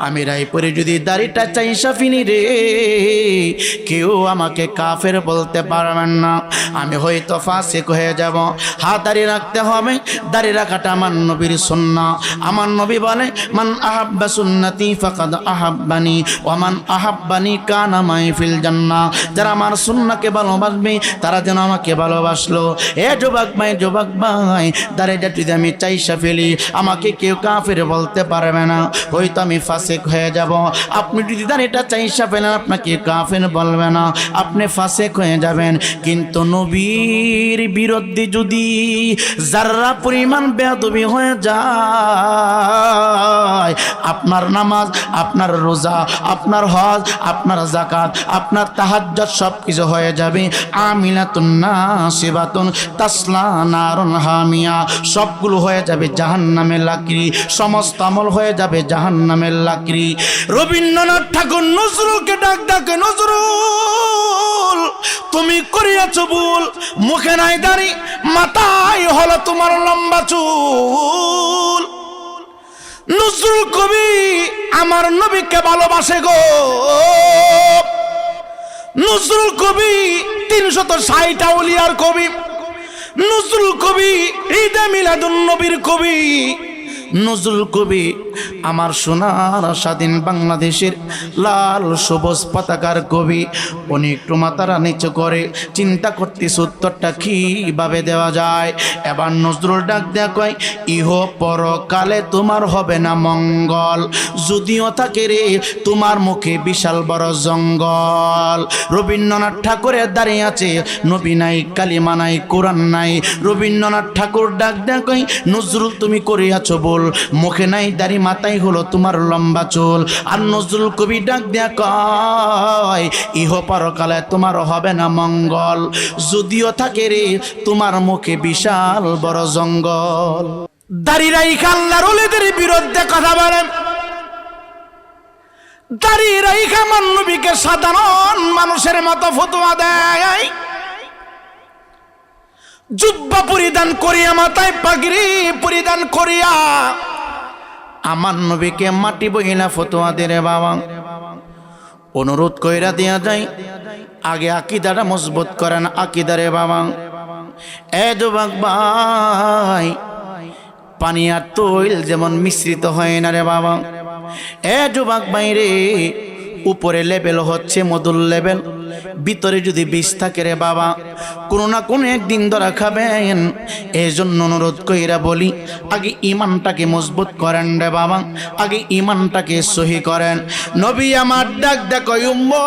আমি রায়পুরে যদি দাড়িটা চাইসা ফিনি রে, কেউ আমাকে কাফের বলতে পারবেন না, আমি হয়তো ফাসিক হয়ে যাব। দাড়ি রাখতে হবে, দাড়ি রাখাটা আমার নবীর সুন্নাহ। আমার নবী বলে, মান আহাব্বা সুন্নতি ফাকাদ আহাব্বানি ওয়া মান আহাব্বানি কানা মাই ফিল জান্নাহ। যারা আমার সুন্নাহকে ভালোবাসবে তারা যেন আমাকে ভালোবাসলো। এ যুবক ভাই, যুবক ভাই, দাড়িটা যদি আমি চাইসা ফেলি, আমাকে কেউ কাফের বলতে পারবে না, হয়তো আমি ফাসিক হয়ে যাব। আপনি যদি দাড়িটা চাইসা ফেলেন, আপনাকে কাফের বলবে না, আপনি ফাসিক হয়ে যাবেন। কিন্তু নবীর বিরুদ্ধে যদি যারা পরিমাণ বেয়াদবি হয়ে যায়, আপনার নামাজ, আপনার রোজা, আপনার হজ, আপনার যাকাত, আপনার তাহাজ্জুদ সব কিছু হয়ে যাবে আমিলাতুন নাসিবাতুন তাসলা নারুন হামিয়া, সবগুলো হয়ে যাবে জাহান্নামের লাকড়ি, সমস্ত আমল হয়ে যাবে জাহান্নামের লাকড়ি। রবীন্দ্রনাথ ঠাকুর নজরুলকে ডাক ডাকে, নজরুল তুমি করিয়াছ ভুল, মুখে নাই দাড়ি, মাথায় হলো তোমার লম্বা চুল। নজরুল কবি আমার নবীকে ভালোবাসে গো। নজরুল কবি 360 আউলিয়ার কবি, নজরুল কবি ঈদে মিলাদুন নবীর কবি, নজরুল কবি আমার সোনার স্বাধীন বাংলাদেশের লাল সবুজ পতাকার কবি, উনি একটু মাথারা নিচু করে চিন্তা করতেছে উত্তরটা কিভাবে দেওয়া যায়। এবার নজরুল ডাক দেয়া কয়, ইহ পরকালে তোমার হবে না মঙ্গল, যদিও থাকে রে তোমার মুখে বিশাল বড় জঙ্গল। রবীন্দ্রনাথ ঠাকুরের দাঁড়িয়ে আছে, নবী নাই, কালিমা নাই, কোরআন নাই। রবীন্দ্রনাথ ঠাকুর ডাক দেয়া কয়, নজরুল তুমি করিয়াছো বল, মুখে নাই দাড়ি, মাথায় হলো তোমার লম্বা চুল। আর নজরুল কবি ডাক দেয়া কয়, ইহ পরকালে তোমার হবে না মঙ্গল, যদিও থাকে রে তোমার মুখে বিশাল বড় জঙ্গল। দাড়ি রাইখা আল্লাহর ওলিদের বিরুদ্ধে কথা বলেন, দাড়ি রাইখা আমার নবীকে সাধারণ মানুষের মতো ফতোয়া দেয়, জুব্বা পরিধান করিয়া মাথায় পাগড়ি পরিধান করিয়া আমার নবীকে মাটি বইলা ফতোয়া দে রে বাবা। অনুরোধ কইরা দেয়া যায়, আগে আকীদাটা মজবুত করেন, আকীদারে বাবা। এ যুবক ভাই, পানি আর তৈল যেমন মিশ্রিত হয় না রে বাবা। এ যুবক ভাই রে, উপরে লেভেল হচ্ছে মধুর লেভেল, ভিতরে যদি বিষ থাকে রে বাবা, কোনো না কোনো একদিন ধরা খাবেন। এই জন্য অনুরোধ কইরা বলি, আগে ইমানটাকে মজবুত করেন রে বাবা, আগে ইমানটাকে সহি করেন। নবী আমার ডাক দেখো উম্মত,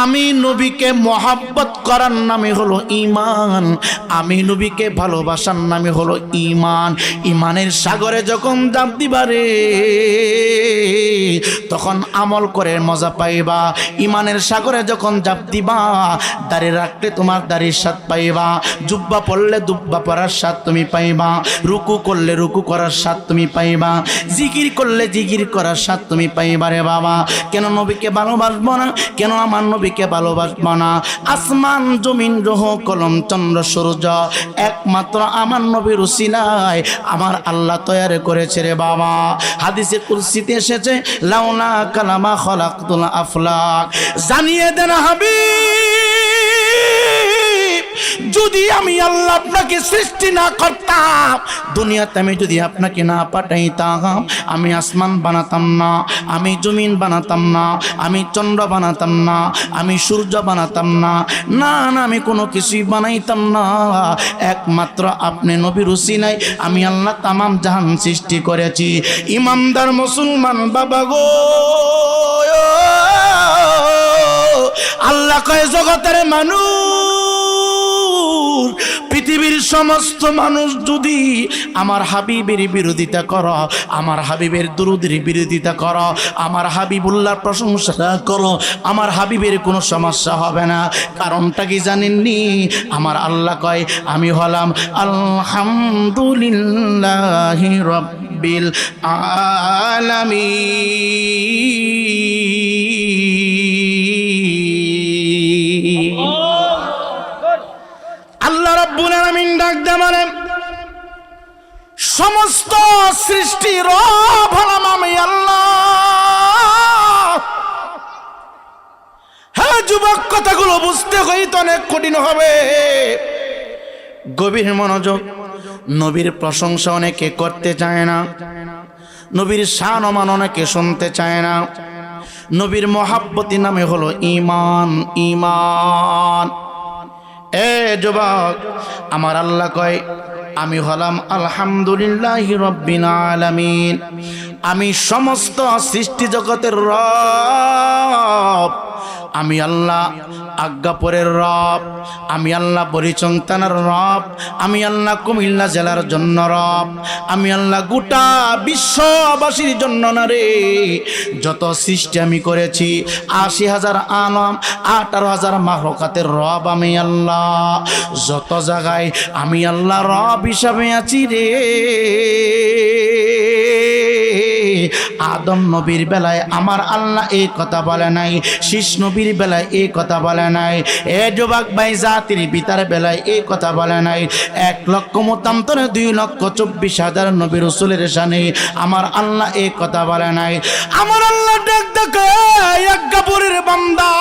আমি নবীকে মহাব্বত করার নামে হলো ঈমান, আমি নবীকে ভালোবাসার নামে হলো ঈমান। ঈমানের সাগরে যখন জাপ দিবারে তখন আমল করে মজা পাইবা। ঈমানের সাগরে যখন জাপ দিবা, দাড়ি রাখলে তোমার দাড়ির স্বাদ পাইবা, জুব্বা পরলে দুব্বা পরার স্বাদ তুমি পাইবা, রুকু করলে রুকু করার স্বাদ তুমি পাইবা, জিকির করলে জিকির করার স্বাদ তুমি পাইবা রে বাবা। কেন নবীকে ভালোবাসবো না? কেন আমার নবীকে ভালোবাসবো না? আসমান জমিন গ্রহ কলম চন্দ্র সূর্য একমাত্র আমার নবীর উসিলায় আমার আল্লাহ তৈরি করেছে রে বাবা। হাদিসে কুরসিতে এসেছে, লাউলা কালামা খলাকতুল আফলাক। জানিয়ে দেন হাবিব, যদি আমি আল্লাহ আপনাকে সৃষ্টি না করতাম, দুনিয়াতে আমি যদি আপনাকে না পাঠাইতাম, আমি আসমান বানাতাম না, আমি জমিন বানাতাম না, আমি চন্দ্র বানাতাম না, আমি সূর্য বানাতাম না, না না আমি কোনো কিছুই বানাইতাম না। একমাত্র আপনি নবীর উসিলায় আমি আল্লাহ তামাম জাহান সৃষ্টি করেছি। ইমানদার মুসলমান বাবা গো, আল্লাহ কয় জগতের মানুষ, পৃথিবীর সমস্ত মানুষ যদি আমার হাবিবের বিরোধিতা করো, আমার হাবিবের দুরূদের বিরোধিতা করো, আমার হাবিবুল্লাহর প্রশংসা করো, আমার হাবিবের কোনো সমস্যা হবে না। কারণটা কি জানেননি? আমার আল্লাহ কয়, আমি হলাম আলহামদুলিল্লাহি রাব্বিল আলামিন। আল্লাহ রাব্বুল আলামিন ডাক দেন, সমস্ত সৃষ্টির রব হলাম আমি আল্লাহ। হ্যাঁ যুবক, কথাগুলো বুঝতে হয়তো অনেক কঠিন হবে, গভীর মনোযোগ। নবীর প্রশংসা অনেকে করতে চায় না, নবীর শান মান অনেকে শুনতে চায় না। নবীর মহাব্বতি নামে হলো ঈমান। ঈমান। এ যুবক, আমার আল্লাহ কয়, আমি হলাম আলহামদুলিল্লাহি রাব্বিল আলামিন, আমি সমস্ত সৃষ্টি জগতের রব, আমি আল্লাহ আজ্ঞাপুরের রব, আমি আল্লাহ বরিচং থানার রব, আমি আল্লাহ কুমিল্লা জেলার জন্য রব, আমি আল্লাহ গোটা বিশ্ববাসীর জন্য না রে, যত সৃষ্টি আমি করেছি ৮০,০০০ আলম ১৮,০০০ মাখলুকাতের রব আমি আল্লাহ। যত জায়গায় আমি আল্লাহ রব হিসাবে আছি রে। আদম নবীর বেলায় আমার আল্লাহ এই কথা বলে নাই, শীষ নবীর বেলায় এই কথা বলে নাই, এ যুবক ভাই জাতির পিতার বেলায় এই কথা বলে নাই। ১,০০,০০০ মতান্তরে ২,২৪,০০০ নবী রাসূলের শানে আমার আল্লাহ এই কথা বলে নাই। আমার আল্লাহ ডাক দেখে আজ্ঞাপুরের বান্দা,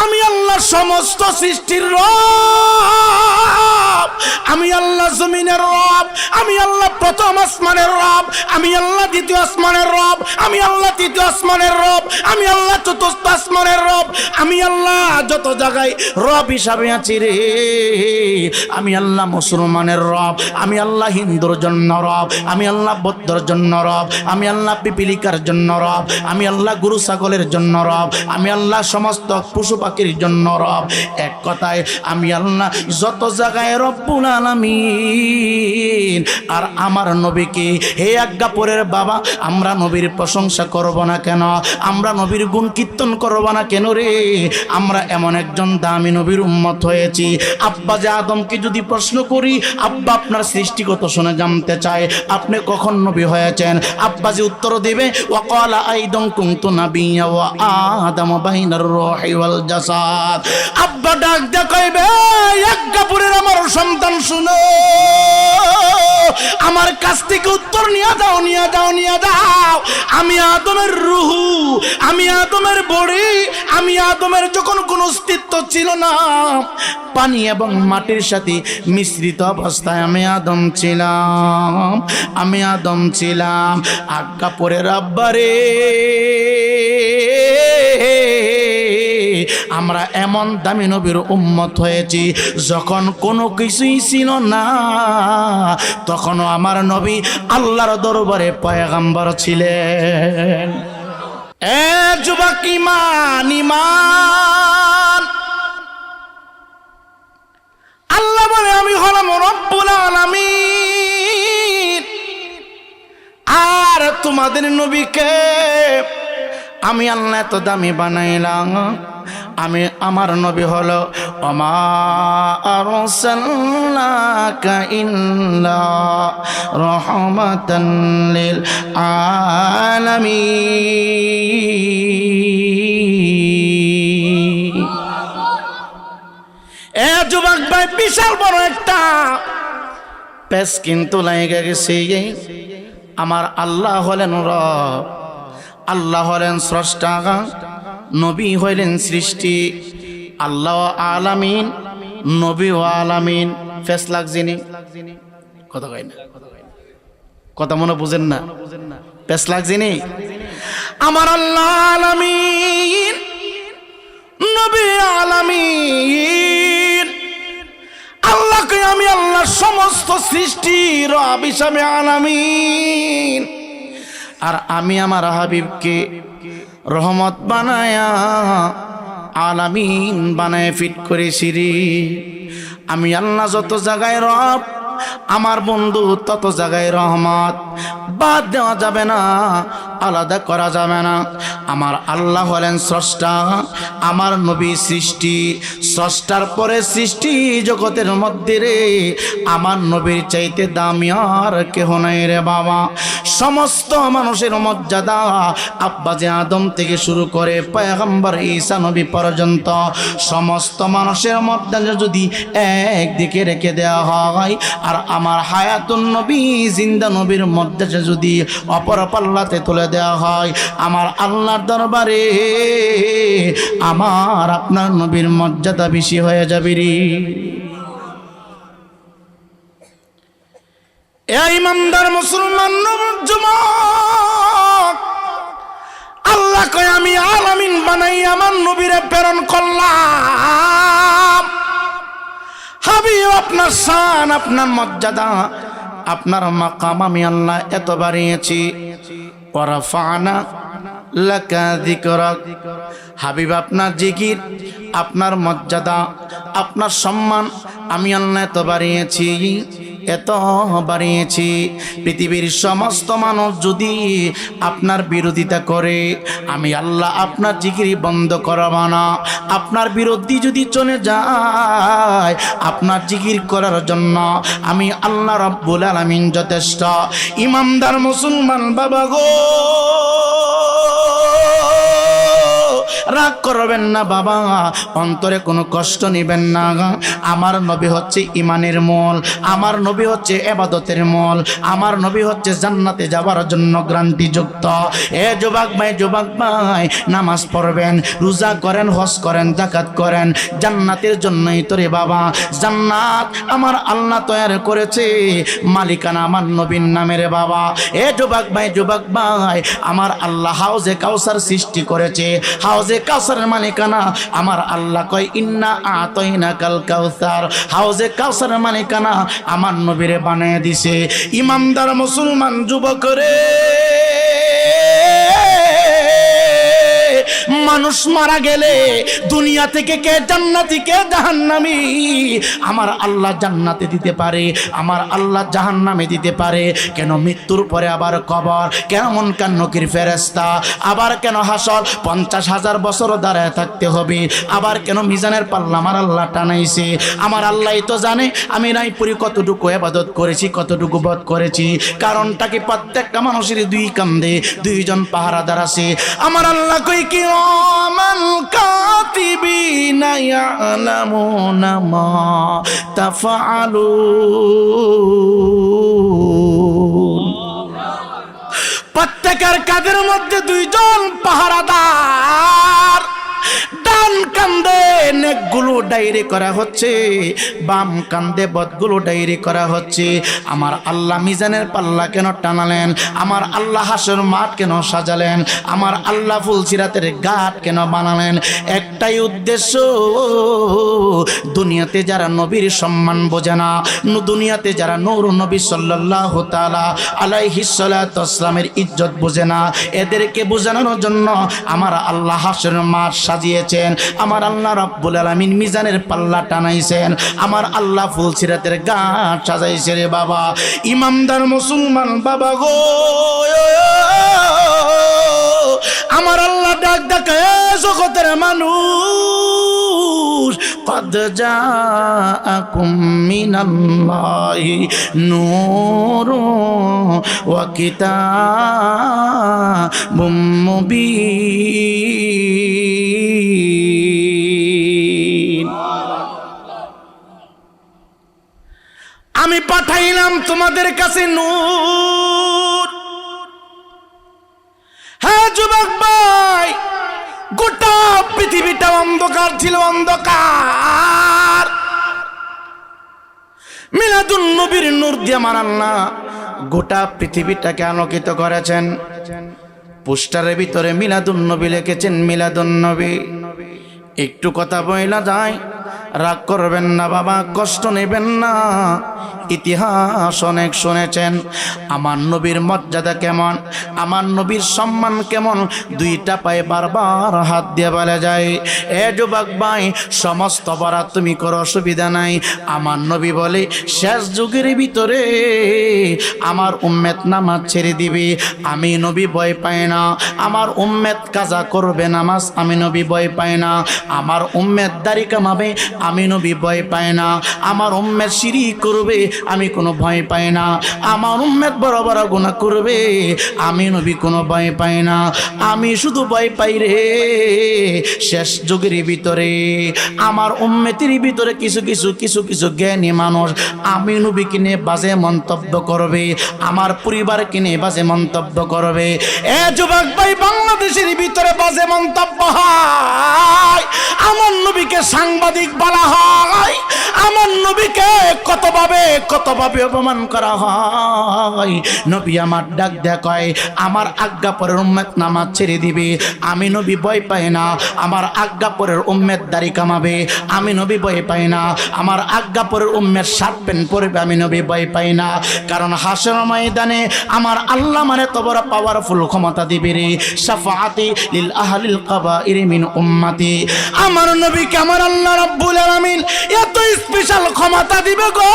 আমি আল্লাহ সমস্ত সৃষ্টির রব, আমি আল্লাহ জমিনের রব, আমি আল্লাহ প্রথম আসমানের রব, আমি আল্লাহ দ্বিতীয় আসমানের রব, আমি আল্লাহ তৃতীয় আসমানের রব, আমি আল্লাহ চতুর্থ আসমানের রব, আমি আল্লাহ যত জায়গায় রব হিসাবে আছি রে। আমি আল্লাহ মুসলমানের রব, আমি আল্লাহ হিন্দুর জন্য রব, আমি আল্লাহ বৌদ্ধর জন্য রব, আমি আল্লাহ পিপিলিকার জন্য রব, আমি আল্লাহ গরু ছাগলের জন্য রব, আমি আল্লাহ সমস্ত পশু পাখির জন্য রব। এক কথায় আমি আল্লাহ যত জায়গায় রব্বুল আলামিন। আর আমার নবীকে, হে আজ্ঞাপুরের বাবা, আমরা নবীর প্রশংসা করব না কেন? আমরা নবীর গুণ কীর্তন করব না কেন রে? আমরা এমন একজন দামি নবীর উম্মত হয়েছি। আব্বা যে আদমকে যদি প্রশ্ন করি, আব্বা আপনার সৃষ্টিগত শুনে জানতে চায় আপনি কখন নবী হয়েছেন, আব্বা যে উত্তর দিবে ওয়াকালা আইদম কুনতু নাবিয়্যা ওয়া আদম বাইনার রূহি ওয়াল জাসাদ। আব্বা ডাক দিয়ে কইবে, আজ্ঞাপুরের আমার সন্তান শুনো, আমার কাছ থেকে উত্তর নিয়ে যাও, নিয়ে যাও, নিয়ে যাও। আমি আদমের রুহু, আমি আদমের বডি, আমি আদমের যখন কোনো অস্তিত্ব ছিল না, পানি এবং মাটির সাথে মিশ্রিত অবস্থায় আমি আদম ছিলাম, আমি আদম ছিলাম। আজ্ঞা পরে রাব্বারে, আমরা এমন দামি নবীর উম্মত হয়েছি, যখন কোনো কিছুই ছিল না তখনও আমার নবী আল্লাহর দরবারে পয়গম্বর ছিলেন। এ যুবক, ঈমান, ঈমান। আল্লাহ বলে আমি হলাম রব্বুল আলামিন, আর তোমাদের নবীকে আমি আল্লাহ এত দামি বানাইলাম। আমি আমার নবী হলো ওমা আরসালনাকা ইল্লা রাহমাতান লিল আলামিন। এ যুবক ভাই, বিশাল বড় একটা পেশ কিন্তু লাগে গেছে। আমার আল্লাহ হলেন রব, আল্লাহ হলেন স্রষ্টা, নবী হইলেন সৃষ্টি। আল্লাহ আলামিন, নবী ও আলামিন। ফেস লাগছিনি? কথা কয় না, কথা মনে বুঝেন না? পেস লাগছিনি? আমার আল্লাহ আলামিন, নবী আলামিন। আল্লাহকে আমি আল্লাহ সমস্ত সৃষ্টি রব হিসাবে আলামিন, আর আমি আমার হাবিবকে রহমত বানায়া আলামিন বানায় ফিট করেছি রে। আমি আল্লাহ যত জায়গায় রব, আমার বন্ধু তত জায়গায় রহমত। বাদ দেওয়া যাবে না, আলাদা করা যাবে না। আমার আল্লাহ হলেন স্রষ্টা, আমার নবী সৃষ্টি। স্রষ্টার পরে সৃষ্টি জগতের মধ্যে রে আমার নবীর চাইতে দামি আর কেহ নাই রে বাবা। সমস্ত মানুষের মর্যাদা আব্বাজে আদম থেকে শুরু করে পয়গম্বর ঈসা নবী পর্যন্ত সমস্ত মানুষের মর্যাদা যদি একদিকে রেখে দেওয়া হয়, আর আমার হায়াতুন নবী জিন্দা নবীর মর্যাদা যদি অপর পাল্লাতে তুলে দেওয়া হয়, আমার আল্লাহর দরবারে আমার আপনার নবীর মর্যাদা বেশি হয়ে যাবে রে। এই ইমানদার মুসলমান যুবক, আল্লাহ কয় আমি আলামিন বানাই আমার নবীরে প্রেরণ করলাম। হাবিব, আপনার শান, আপনার মর্যাদা, আপনার মাকাম আমি আল্লাহ এত বাড়িয়েছি। ওয়ারাফানা লাকা যিকরাক। হাবিব, আপনার জিকির, আপনার মর্যাদা, আপনার সম্মান আমি আল্লাহ এত বাড়িয়েছি, এত বাড়িয়েছি। পৃথিবীর সমস্ত মানুষ যদি আপনার বিরোধিতা করে, আমি আল্লাহ আপনার জিকির বন্ধ করব না। আপনার বিরোধী যদি চলে যায়, আপনার জিকির করার জন্য আমি আল্লাহ রাব্বুল আলামিন যথেষ্ট। ইমানদার মুসলমান বাবা গো, রাগ করবেন না বাবা, অন্তরে কোনো কষ্ট নেবেন না। আমার নবী হচ্ছে ইমানের মূল, আমার নবী হচ্ছে ইবাদতের মূল, আমার নবী হচ্ছে জান্নাতে যাওয়ার জন্য গ্যারান্টিযুক্ত। যুবক ভাই নামাজ পড়বেন, রোজা করেন, হজ করেন, যাকাত করেন, জান্নাতের জন্যই তো রে বাবা। জান্নাত আমার আল্লাহ তৈরি করেছে, মালিকানা আমার নবীর নামের বাবা। যুবক ভাই আমার আল্লাহ হাউজে কাউসার সৃষ্টি করেছে, হাউজে কাউসারের মালিকানা আমার আল্লাহ কয় ইন্না আতাইনাকাল কাউসার। হাউজে কাউসারের মালিকানা আমার নবীরে বানিয়ে দিছে। ইমানদার মুসলমান যুবক রে, মানুষ মারা গেলে দুনিয়া থেকে কে জান্নাতি কে জাহান্নামী? আমার আল্লাহ জান্নাতে দিতে পারে, আমার আল্লাহ জাহান্নামে দিতে পারে। কেন মৃত্যুর পরে আবার কবর, কেন মুনকার নকির ফেরেশতা, আবার কেন হাসর 50,000 বছর দাঁড়ায় থাকতে হবে, আবার কেন মিজানের পাল্লা আমার আল্লাহ টানাইছে? আমার আল্লাহই তো জানে আমি রায়পুরি কতটুকু ইবাদত করেছি, কতটুকু বদ করেছি। কারণটা কি প্রত্যেকটা মানুষের দুই কান্দে দুইজন পাহারাদার আছে। আমার আল্লাহ কই কি কিরামান কাতিবিনা ইয়ালামুনা মা তাফআলুন। প্রত্যেকের কাঁধের মধ্যে দুইজন পাহারাদার, ডান কান্দে নেকগুলো ডায়েরি করা হচ্ছে, বাম কান্দে বদগুলো ডায়েরি করা হচ্ছে। আমার আল্লাহ মিজানের পাল্লা কেন টানালেন? আমার আল্লাহ হাসর মাঠ কেন সাজালেন? আমার আল্লাহ ফুলসিরাতের ঘাট কেন বানালেন? একটাই উদ্দেশ্য, দুনিয়াতে যারা নবীর সম্মান বোঝে না, দুনিয়াতে যারা নূর নবী সাল্লাল্লাহু তাআলা আলাইহিস সালাতু ওয়াস সালামের ইজ্জত বোঝে না, এদেরকে বোঝানোর জন্য আমার আল্লাহ হাসর মাঠ সাজিয়েছেন। আমার আল্লাহ রাব্বুল আলামিন মিজানের পাল্লা টানাইছেন, আমার আল্লাহ ফুলসিরাতের ঘাট সাজাইছে রে বাবা। ইমানদার মুসলমান বাবা গো, আমার আল্লাহ ডাক ডাকে জগতের মানুষ, قد جاءكم من الله نور وكتاب مبين। আমি পাঠাইলাম তোমাদের কাছে নূর। হ্যাঁ যুবক ভাই, গোটা পৃথিবীটা অন্ধকার ছিল, অন্ধকার। মিলাদুন নবীর নূর দিয়ে আমার আল্লাহ গোটা পৃথিবীটাকে আলোকিত করেছেন। পোস্টারের ভিতরে মিলাদুন নবী লিখেছেন, মিলাদুন নবী। একটু কথা বলা যায়, রাগ করবেন না বাবা, কষ্ট নেবেন না। ইতিহাস অনেক শুনেছেন, আমার নবীর মর্যাদা কেমন, আমার নবীর সম্মান কেমন, দুইটা পায়ে বারবার হাত দিয়ে বলা যায়। যুবক ভাই, সমস্ত বরাত তুমি করো, অসুবিধা নাই। আমার নবী বলে শেষ যুগের ভিতরে আমার উম্মত নামাজ ছেড়ে দিবে, আমি নবী ভয় পাই না। আমার উম্মত কাজা করবে নামাজ, আমি নবী ভয় পাই না। আমার উম্মত দাড়ি কামাবে, আমি নবী ভয় পাই না। আমার উম্মত শিরিক করবে, আমি কোনো ভয় পাই না। আমার উম্মত বড় বড় গুনাহ করবে, আমি নবী কোনো ভয় পাই না। আমি শুধু ভয় পাই রে শেষ যুগের ভিতরে আমার উম্মতের ভিতরে কিছু কিছু জ্ঞানী মানুষ আমি নবীকে নিয়ে বাজে মন্তব্য করবে, আমার পরিবারকে নিয়ে বাজে মন্তব্য করবে। যুবক ভাই, বাংলাদেশের ভিতরে বাজে মন্তব্য হয়, আমার নবীকে সাংবাদিক বলা হয়, আমার নবীকে কতভাবে অপমান করা হয়। নবী আমার ডাক দেখায়, আমার আজ্ঞা পরের উম্মত নামাজ ছেড়ে দিবে, আমি নবী ভয় পাই না। আমার আজ্ঞা পরের উম্মত দাড়ি কামাবে, আমি নবী ভয় পাই না। আমার আজ্ঞা পরের উম্মত শার্ট প্যান্ট পরবে, আমি নবী ভয় পাই না। কারণ হাসর ময়দানে আমার আল্লাহ মানে তো বড় পাওয়ারফুল ক্ষমতা দিবে রে, শাফাআতি লিল আহলিল কাবাইর মিন উম্মতি। আমার নবীকে আমার আল্লাহ রাব্বুল আলামিন এত স্পেশাল ক্ষমতা দিবে গো,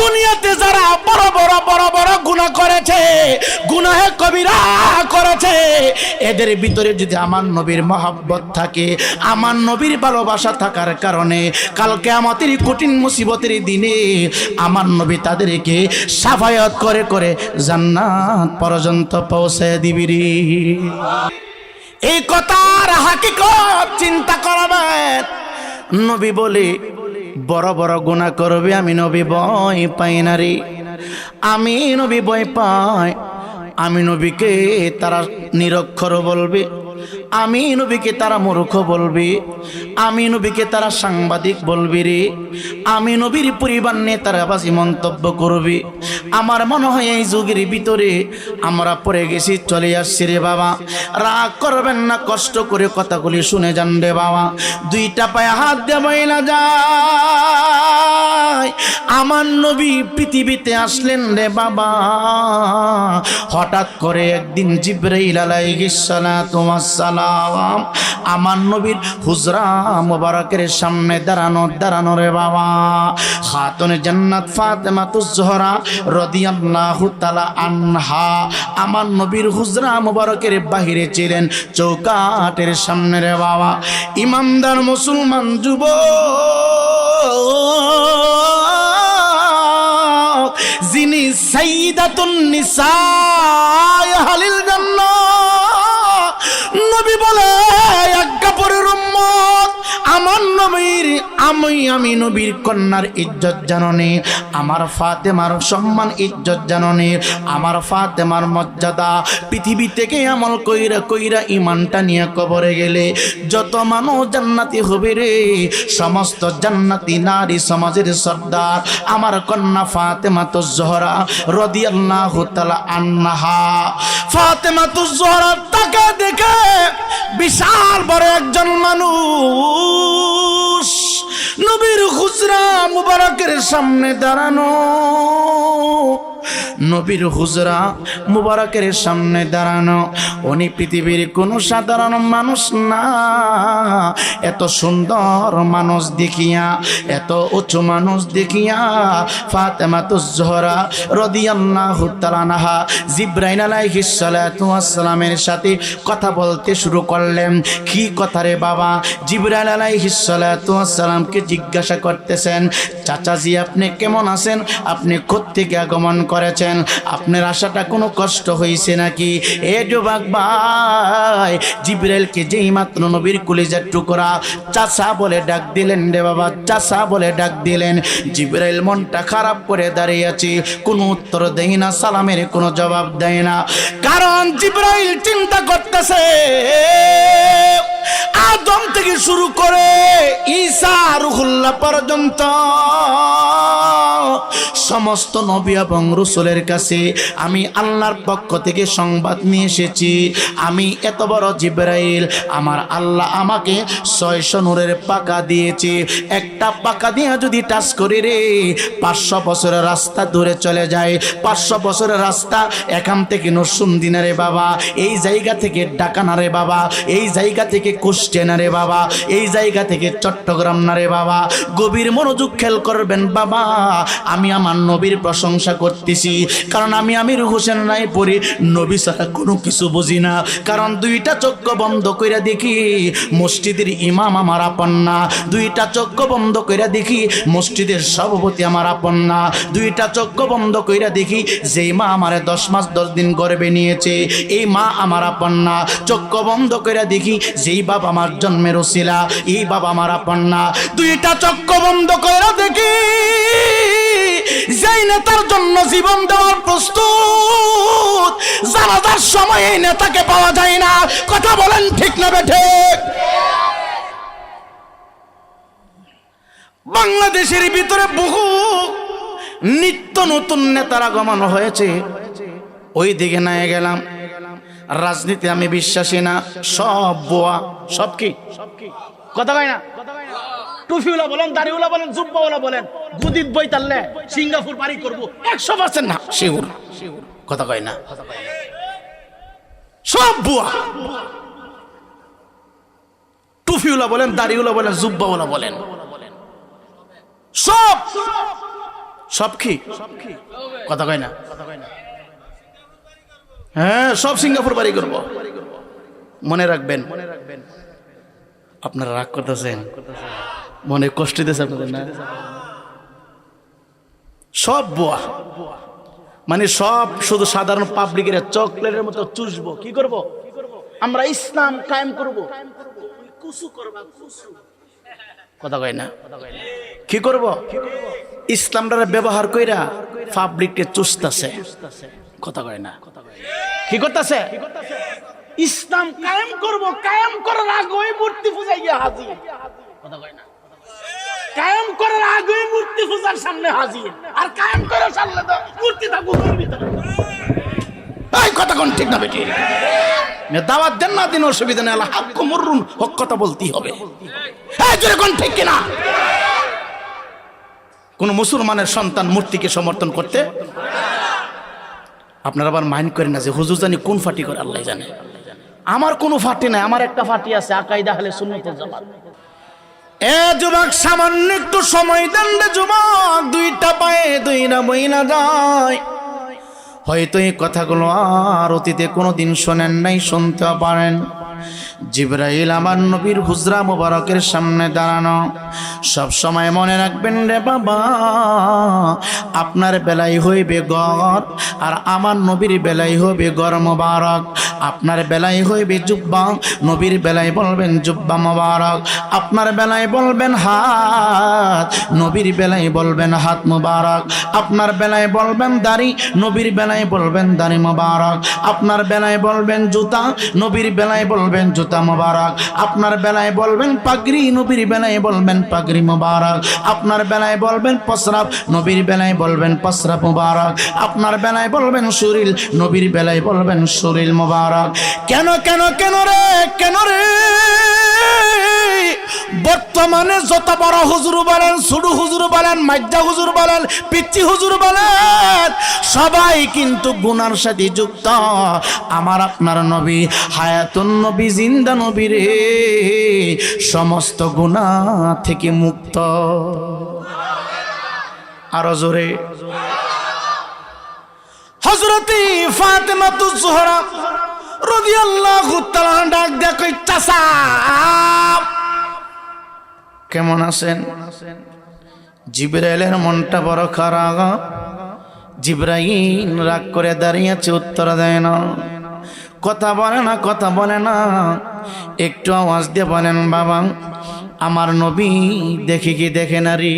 দুনিয়াতে যারা বড় বড় গুনাহ করেছে, গুনাহে কবিরা করেছে, এদের ভিতরে যদি আমার নবীর মহব্বত থাকে, আমার নবীর ভালোবাসা থাকার কারণে কাল কিয়ামতের কঠিন মুসিবতের দিনে আমার নবী তাদেরকে শাফায়াত করে করে জান্নাত পর্যন্ত পৌঁছে দিবি রে। এই কথার হাকিকত চিন্তা করবেন। নবী বলে বড় বড় গুনাহ করবে, আমি নবী ভয় পাই না রে। আমি নবী ভয় পাই। আমি নবীকে তারা নিরক্ষর বলবে, আমি নবীকে তারা মূর্খ বলবে, আমি নবীকে তারা সাংবাদিক বলবে রে। আমি নবীর পরিবার নিয়ে তারা বাসি মন্তব্য করবে। আমার মনে হয় এই যুগের ভিতরে আমরা পড়ে গেছি, চলে আসছি রে বাবা। রাগ করবেন না, কষ্ট করে কথাগুলি শুনে যান রে বাবা। দুইটা পায়ে হাত দিয়ে বইলা যায়, আমার নবী পৃথিবীতে আসলেন রে বাবা। হঠাৎ করে একদিন জিবরাইল আলাইহিস সালাতু ওয়াস সালাম আমার নবীর হুজরা মুবারকের সামনে দাঁড়ানো রে বাবা। খাতুনে জান্নাত ফাতেমাতুজ জোহরা রাদিয়াল্লাহু তাআলা আনহা আমার নবীর হুজরা মুবারকের বাহিরে ছিলেন, চৌকাটের সামনে রে বাবা। ইমানদার মুসলমান যুবক, যিনি সাইয়্যিদাতুন নিসা আহলিল জান্নাহ, নবী বলে এক কাপড়ের উম্মত আমার নবীর, আমি নবীর কন্যার ইজ্জত জাননে, আমার ফাতেমার সম্মান ইজ্জত জাননে, আমার ফাতেমার মর্যাদা পৃথিবী থেকে আমল কইরা কইরা ইমানটা নিয়ে কবরে গেলে যত মানুষ জান্নাতি হবে রে, সমস্ত জান্নাতি নারী সমাজের সর্দার আমার কন্যা ফাতেমাতুজ জোহরা রাদিয়াল্লাহু তাআলা আনহা। ফাতেমাতুজ জোহরা তাকে দেখে বিশাল বড় একজন মানুষ নবীর হুজরা মুবারকের সামনে দাঁড়ানো, নবীর হুজরা মুবারকের সামনে দাঁড়ানো। উনি পৃথিবীর কোনো সাধারণ মানুষ না। এত সুন্দর মানুষ দেখিয়া, এত উঁচু মানুষ দেখিয়া ফাতেমাতুজ জোহরা রাদিয়াল্লাহু তাআলা আনহা জিবরাইল আলাইহিস সালাতু ওয়াস সালামের সাথে কথা বলতে শুরু করলেন। কি কথা রে বাবা? জিবরাইল আলাইহিস সালাতু ওয়াস সালামকে জিজ্ঞাসা করতেছেন, চাচাজি আপনি কেমন আছেন? আপনি কোত্থেকে আগমন করেছেন? আপনার আশাটা কোনো কষ্ট হয়েছে নাকি? এ যুবক ভাই, জিবরাইলকে যেই মাত্র নবীর কলিজার টুকরা চাচা বলে ডাক দিলেন রে বাবা, চাচা বলে ডাক দিলেন। জিবরাইল মনটা খারাপ করে দাঁড়িয়ে আছে, কোনো উত্তর দেয় না, সালামের কোনো জবাব দেয় না। কারণ জিবরাইল চিন্তা করতেছে আদম থেকে শুরু করে ঈসা রুহুল্লাহ পর্যন্ত সমস্ত নবী এবং রাসূলের কাছে আমি আল্লাহর পক্ষ থেকে সংবাদ নিয়ে এসেছি। আমি এত বড় জিবরাইল, আমার আল্লাহ আমাকে 600 নূরের পাকা দিয়েছে। একটা পাকা দিয়ে যদি টাচ করি রে, 500 বছরের রাস্তা দূরে চলে যায়। 500 বছরের রাস্তা এখান থেকে নরসুন্দি না রে বাবা, এই জায়গা থেকে ঢাকা না রে বাবা, এই জায়গা থেকে কুষ্টিয়া না রে বাবা, এই জায়গা থেকে চট্টগ্রাম না রে বাবা। গভীর মনোযোগ খেয়াল করবেন বাবা, আমি আমার নবীর প্রশংসা করতেছি, কারণ আমি আমির হোসেন নাই পড়ি, নবী ছাড়া কোনো কিছু বুঝি না। কারণ দুইটা চক্ষু বন্ধ কইরা দেখি মসজিদের ইমাম আমার আপন না, দুইটা চক্ষু বন্ধ কইরা দেখি মসজিদের সভাপতি আমার আপন না, দুইটা চক্ষু বন্ধ কইরা দেখি যেই মা আমারে 10 মাস 10 দিন গর্ভে নিয়েছে এই মা আমার আপন না, চক্ষু বন্ধ কইরা দেখি যেই বাবা আমার জন্মের উসিলা এই বাবা আমার আপন না, দুইটা চক্ষু বন্ধ কইরা দেখি যেই নেতার জন্য জীবন দেওয়ার প্রস্তুত, জানাজার সময় এই নেতাকে পাওয়া যায় না। কথা বলেন ঠিক না বেঠে? বাংলাদেশের ভিতরে বহু নিত্য নতুন নেতার আগমন হয়েছে, ওই দিকে না গেলাম। রাজনীতি আমি বিশ্বাসী না, সব বোয়া, সব কি কথা কয় না। টুফিওয়ালা বলেন, দাড়িওয়ালা বলেন, জুব্বাওয়ালা বলেন, গুদিত বই তাললে সিঙ্গাপুর বাড়ি করবো 100% না, শিউর কথা কয় না, সব বুয়া। টুফিওয়ালা বলেন, দাড়িওয়ালা বলেন, জুব্বাওয়ালা বলেন, সব সব কি কথা কয় না। হ্যাঁ, সব সিঙ্গাপুর বাড়ি করবো। মনে রাখবেন, আপনারা রাগ করতেছেন, মনে কষ্ট দিতেছে আপনাদের না? সব বুয়া, মানে সব শুধু সাধারণ পাবলিকের চকলেটের মতো চুষবো। কি করব? আমরা ইসলাম কায়েম করব, কুসু করবা, কুসু কথা কয় না, কি করব? ইসলামটারে ব্যবহার কইরা পাবলিককে চুষতাছে, কথা কয় না, কি করতেছে? ইসলাম কায়েম করব, কায়েম করার আগে মূর্তি পূজায় গিয়ে হাজির, কথা কয় না, কায়েম করার আগে মূর্তি পূজার সামনে হাজির, আর কায়েম করার সামনে তো মূর্তি থাকবো ভিতরে। এই কথা কোন ঠিক না বেটি? দাওয়াত দেন না দিন, অসুবিধা নেই, আল্লাহ হাক্কু মুররুন, হক কথা বলতেই হবে। এই জোরে কোন ঠিক কিনা? কোন মুসলমানের সন্তান মূর্তিকে সমর্থন করতে, আপনারা আবার মাইন্ড করেন না যে হুজুর জানি কোন ফাটি করে, আল্লাহ জানে। আমার কোনো ফাটি নাই, আমার একটা ফাটি আছে, আকাইদা আহলে সুন্নাত ওয়াল জামাত। এ যুবক, সামান্য একটু সময় দেন রে যুবক, দুইটা পায়ে দুইটা বইনা যায়। হয়তো এই কথাগুলো আর অতীতে কোনোদিন শোনেন নাই, শুনতে পারেন। জিবরাইল আমার নবীর হুজরা মুবারকের সামনে দাঁড়ানো। সব সময় মনে রাখবেন রে বাবা, আপনার বেলায় হইবে ঘর, আর আমার নবীর বেলায় হইবে ঘর মুবারক। আপনার বেলায় হইবে জুব্বা, নবীর বেলায় বলবেন জুব্বা মুবারক। আপনার বেলায় বলবেন হাত, নবীর বেলায় বলবেন হাত মুবারক। আপনার বেলায় বলবেন দাড়ি, নবীর বেলায় বলবেন দাড়ি মুবারক। আপনার বেলায় বলবেন জুতা, নবীর বেলায় বলবেন জুতা মুবারক। আপনার বেলায় বলবেন পাগড়ি, নবীর বেলায় বলবেন পাগড়ি মুবারক। আপনার বেলায় বলবেন প্রস্রাব, নবীর বেলায় বলবেন প্রস্রাব মুবারক। আপনার বেলায় বলবেন শরীর, নবীর বেলায় বলবেন শরীর মুবারক। কেন কেন কেন রে, কেন রে? বর্তমানে যত বড় হুজুর বলেন, ছোট হুজুর বলেন, মাজ্জা হুজুর বলেন, পিচ্চি হুজুর বলেন, সবাই কিন্তু গুনার সাথে যুক্ত। আমার আপনার নবী হায়াতুন নবী, জিন্দা নবী রে, সমস্ত গুনাহ থেকে মুক্ত। আরো জোরে। হযরতে ফাতেমাতুজ জোহরা রাদিয়াল্লাহু তাআলা ডাক দেয়া কই, চাচা কেমন আছেন? জিবরাইলের মনটা বড় খারাপ। জিবরাইল রাগ করে দাঁড়িয়ে আছে, উত্তর দেয় না, কথা বলে না, কথা বলে না। একটু আওয়াজ দিয়ে বলেন, বাবা আমার নবী দেখি কি দেখে না রে?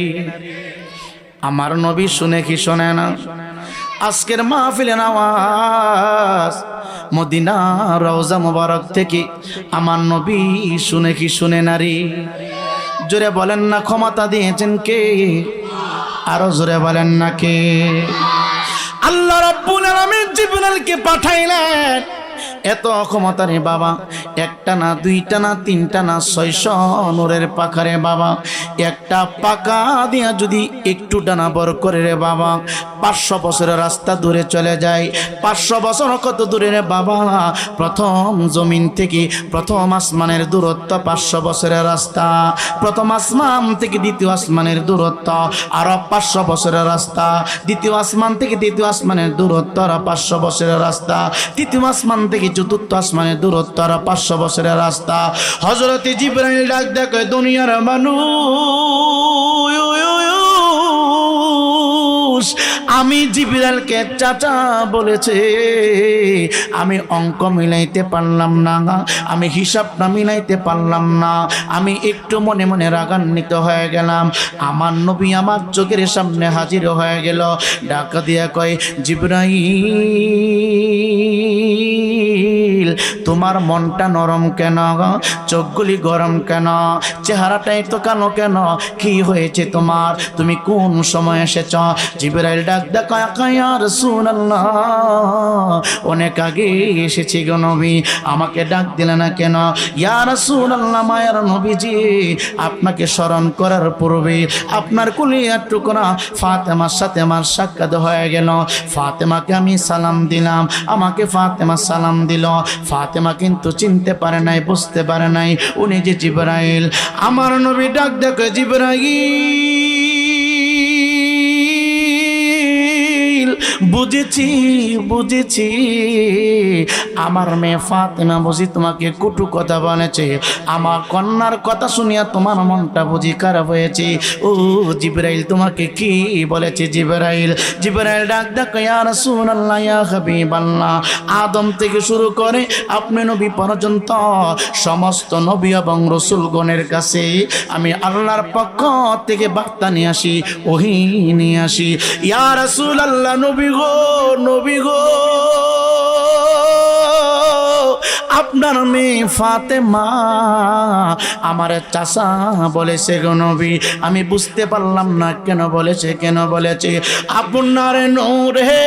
আমার নবী শুনে কি শোনে না? আজকের মাহফিলের আওয়াজ মদিনা রওজা মুবারক থেকে আমার নবী শুনে কি শুনে না রে? জোরে বলেন না, ক্ষমতা দিয়েছেন কে? আরো জোরে বলেন না কে? আল্লাহ রাব্বুল আলামিন জিবরাইলকে পাঠাইলেন। এত ক্ষমতা রে বাবা, একটা না, দুইটা না, তিনটা না, 600 নূরের পাখা রে বাবা। একটা পাকা দিয়া যদি একটু ডানা বর করে রে বাবা, 500 বছরের রাস্তা দূরে চলে যায়। 500 বছর কত দূরে রে বাবা? প্রথম জমিন থেকে প্রথম আসমানের দূরত্ব 500 বছরের রাস্তা। প্রথম আসমান থেকে দ্বিতীয় আসমানের দূরত্ব আরো 500 বছরের রাস্তা। দ্বিতীয় আসমান থেকে তৃতীয় আসমানের দূরত্ব আরো 500 বছরের রাস্তা। তৃতীয় আসমান থেকে চতুর্থ আসমানের দূরত্ব আরো 500 বছরের রাস্তা। হযরতে জিবরাইল ডাক দেখে, দুনিয়ার মানুষ, আমি জিবরাইলকে চাচা বলেছে, আমি অঙ্ক মিলাইতে পারলাম না, আমি হিসাবটা মিলাইতে পারলাম না, আমি একটু মনে মনে রাগান্বিত হয়ে গেলাম। আমার নবী আমার চোখের সামনে হাজির হয়ে গেল। ডাক দিয়া কয়, জিবরাইল তোমার মনটা নরম কেন? চোখগুলি গরম কেন? চেহারাটা এত কালো কেন? কি হয়েছে তোমার? তুমি কোন সময় এসেছ? জিবরাইল ডাক দেখো, ইয়া রাসূলুল্লাহ, অনেক আগে এসেছি গো নবী, আমাকে ডাক দিলে না কেন? ইয়া রাসূলুল্লাহ, মায়ের নবীজি, আপনাকে স্মরণ করার পূর্বে আপনার কুলিয়ার টুকরা ফাতেমার সাথে আমার সাক্ষাৎ হয়ে গেল। ফাতেমাকে আমি সালাম দিলাম, আমাকে ফাতেমা সালাম দিল। ফাতেমা কিন্তু চিনতে পারে নাই, বুঝতে পারে নাই উনি যে জিবরাইল। আমার নবী ডাক দেখে, জিবরাইল বুঝেছি বুঝেছি, আমার মেয়ে ফাতেমা বুঝি তোমাকে কটু কথা বলেছে, আমার কন্যার কথা শুনিয়া তোমার মনটা বুঝি খারাপ হয়েছে। ও জিবরাইল তোমাকে কি বলেছে? জিবরাইল ডাক দেখো, ইয়া রাসূলুল্লাহ, ইয়া হাবিবাল্লাহ, আদম থেকে শুরু করে আপনি নবী পর্যন্ত সমস্ত নবী এবং রাসূলগণের কাছে আমি আল্লাহর পক্ষ থেকে বার্তা নিয়ে আসি, ওহী নিয়ে আসি। ইয়া রাসূলুল্লাহ, নবী গো, নবী গো, আপনার মেয়ে ফাতেমা আমার চাচা বলেছে গো নবী। আমি বুঝতে পারলাম না কেন বলেছে, কেন বলেছে? আপনার নূরে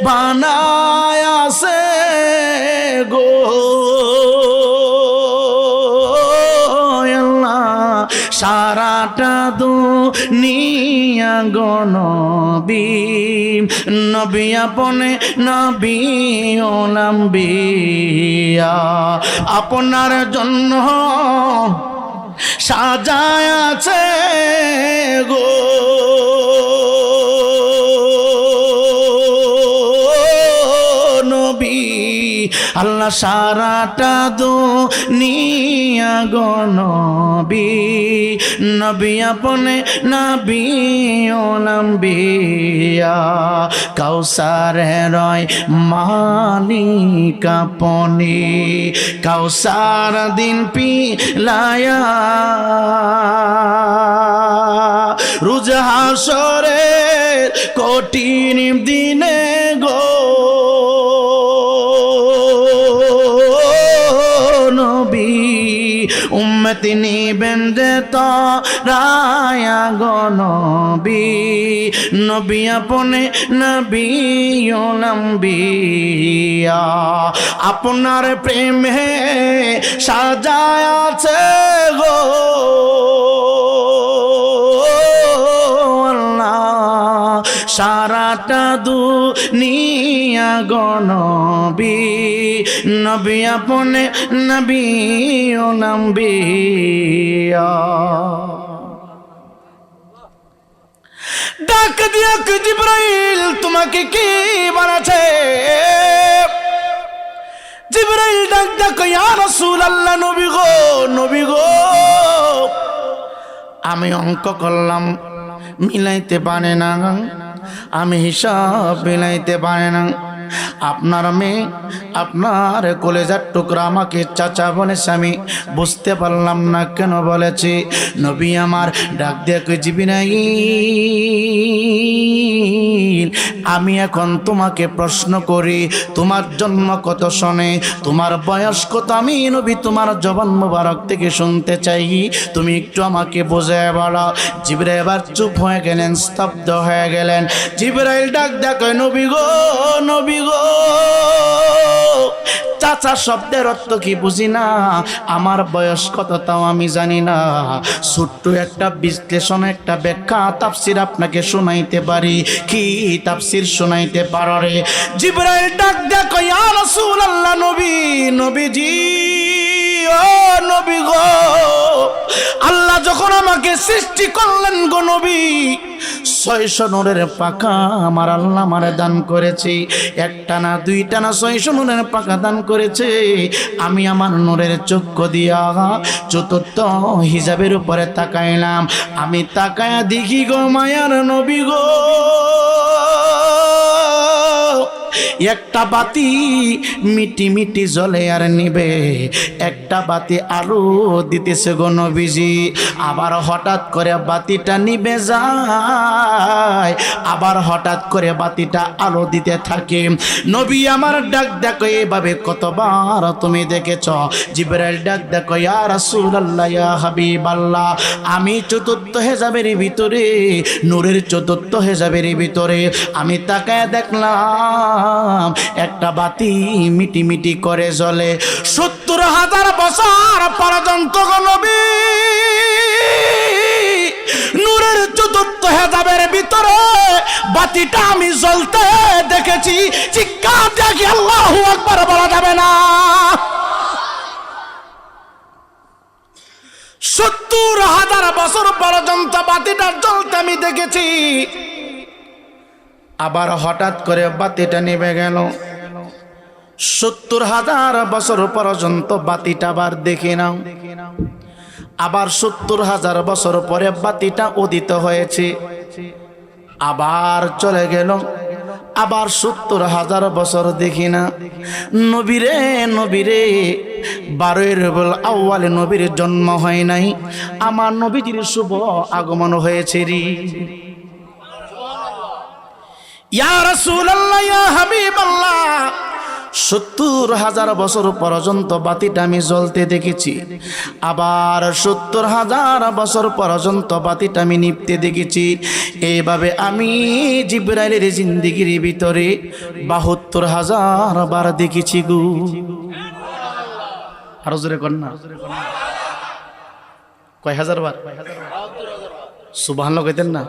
বানায় আছে গো সারাটা দুনিয়া গো নবী, নবী আপনে নবী ও নবিয়া, আপনার জন্য সাজায় আছে গো নবী। আল্লাহ সারাটা দুনিয়া গো নবী, নবী আপনে নবী ও নবিয়া, কাউসারে রয় মালিক আপনি, কাউসার দিন পিলায়া রোজ হাসরের কঠিন দিনে গো নবী, উম্মতি নিবেন যে তারায়া গো নবী, নবী আপনে নবী ও নবিয়া, আপনার প্রেমে সাজায় আছে গো সারাটা দুনিয়া গো নবী, নবী আপনে নবী ও নবিয়া। ডাক দিয়া জিবরাইল তোমাকে কি বলেছে? জিবরাইল ডাক দেখো, ইয়া রাসূলুল্লাহ, নবী গো, নবী গো, আমি অঙ্ক করলাম মিলাইতে পারে না, আমি হিসাব মিলাইতে পারে না। আপনার মেয়ে আপনার কলেজার টুকরা আমাকে চাচা বলেছে, আমি বুঝতে পারলাম না কেন বলেছে। নবী আমার ডাক দিয়ে কই, জিবরাইল, আমি এখন তোমাকে প্রশ্ন করি, তোমার জন্ম কত সনে, তোমার বয়স কত? আমি নবী তোমার জবান মুবারক থেকে শুনতে চাই, তুমি একটু আমাকে বোঝায় বলো। জিবরাইল এবার চুপ হয়ে গেলেন, স্তব্ধ হয়ে গেলেন। জিবরাইল ডাক দেখো, নবী গো, নবী গো, চাচা শব্দের অর্থ কি বুঝি না, আমার বয়স কত তাও আমি জানি না। ছোট্ট একটা বিশ্লেষণ, একটা ব্যাখ্যা তাফসির আপনাকে শোনাইতে পারি। কি তাফসির শোনাইতে পারো রে? জিবরাইল ডাক দেখো, ইয়া রাসূলুল্লাহ, নবী, নবীজি, ও নবী গো, আল্লাহ যখন আমাকে সৃষ্টি করলেন গো নবী, 600 নূরের পাখা আমার আল্লাহ আমারে দান করেছে। একটা না, দুইটা না, 600 নূরের পাখা দান করেছে। আমি আমার নূরের চক্ষু দিয়া চতুর্থ হিজাবের উপরে তাকাইলাম। আমি তাকায়া দেখি গো মায়ার নবী গো, একটা বাতি মিটি মিটি জ্বলে আর নিবে, একটা বাতি আলো দিতেছে গো নবীজি। আবার হঠাৎ করে বাতিটা নিবে যায়, আবার হঠাৎ করে বাতিটা আলো দিতে থাকে। নবী আমার ডাক দেখো, এভাবে কতবার তুমি দেখেছ? জিবরাইল ডাক দেখো, ইয়া রাসূলুল্লাহ, ইয়া হাবিবাল্লাহ, আমি চতুর্থ হেজাবের ভিতরে, নূরের চতুর্থ হেজাবের ভিতরে আমি তাকায় দেখলাম একটা বাতি মিটি মিটি করে জ্বলে। 70,000 বছর পর্যন্ত গো নবী নূরের চতুর্থ হেজাবের ভিতরে বাতিটা আমি জ্বলতে দেখেছি। চিৎকার দেখি আল্লাহু আকবার বলা যাবে না। 70,000 বছর পর্যন্ত বাতিটা জ্বলতে আমি দেখেছি। আবার হঠাৎ করে বাতিটা নিভে গেল। 70,000 বছর পর্যন্ত বাতিটা আবার দেখে নাও। আবার 70,000 বছর পরে বাতিটা উদিত হয়েছে, আবার চলে গেল। আবার 70,000 বছর দেখি না। নবীরে নবীরে 12 রবিউল আউয়ালে নবীর জন্ম হয় নাই, আমার নবীজির শুভ আগমন হয়েছে রে। ইয়া রাসূলুল্লাহ ইয়া হাবিবাল্লাহ, 70,000 বছর পর্যন্ত বাতিটা আমি জ্বলতে দেখেছি, আবার 70,000 বছর পর্যন্ত বাতিটা আমি নিভতে দেখেছি। এইভাবে আমি জিবরাইলের জিন্দেগির ভিতরে 72,000 বার দেখেছি গো। আরো জোরে কর না, কয় হাজার বার? সুবহানাল্লাহ কইতেন না?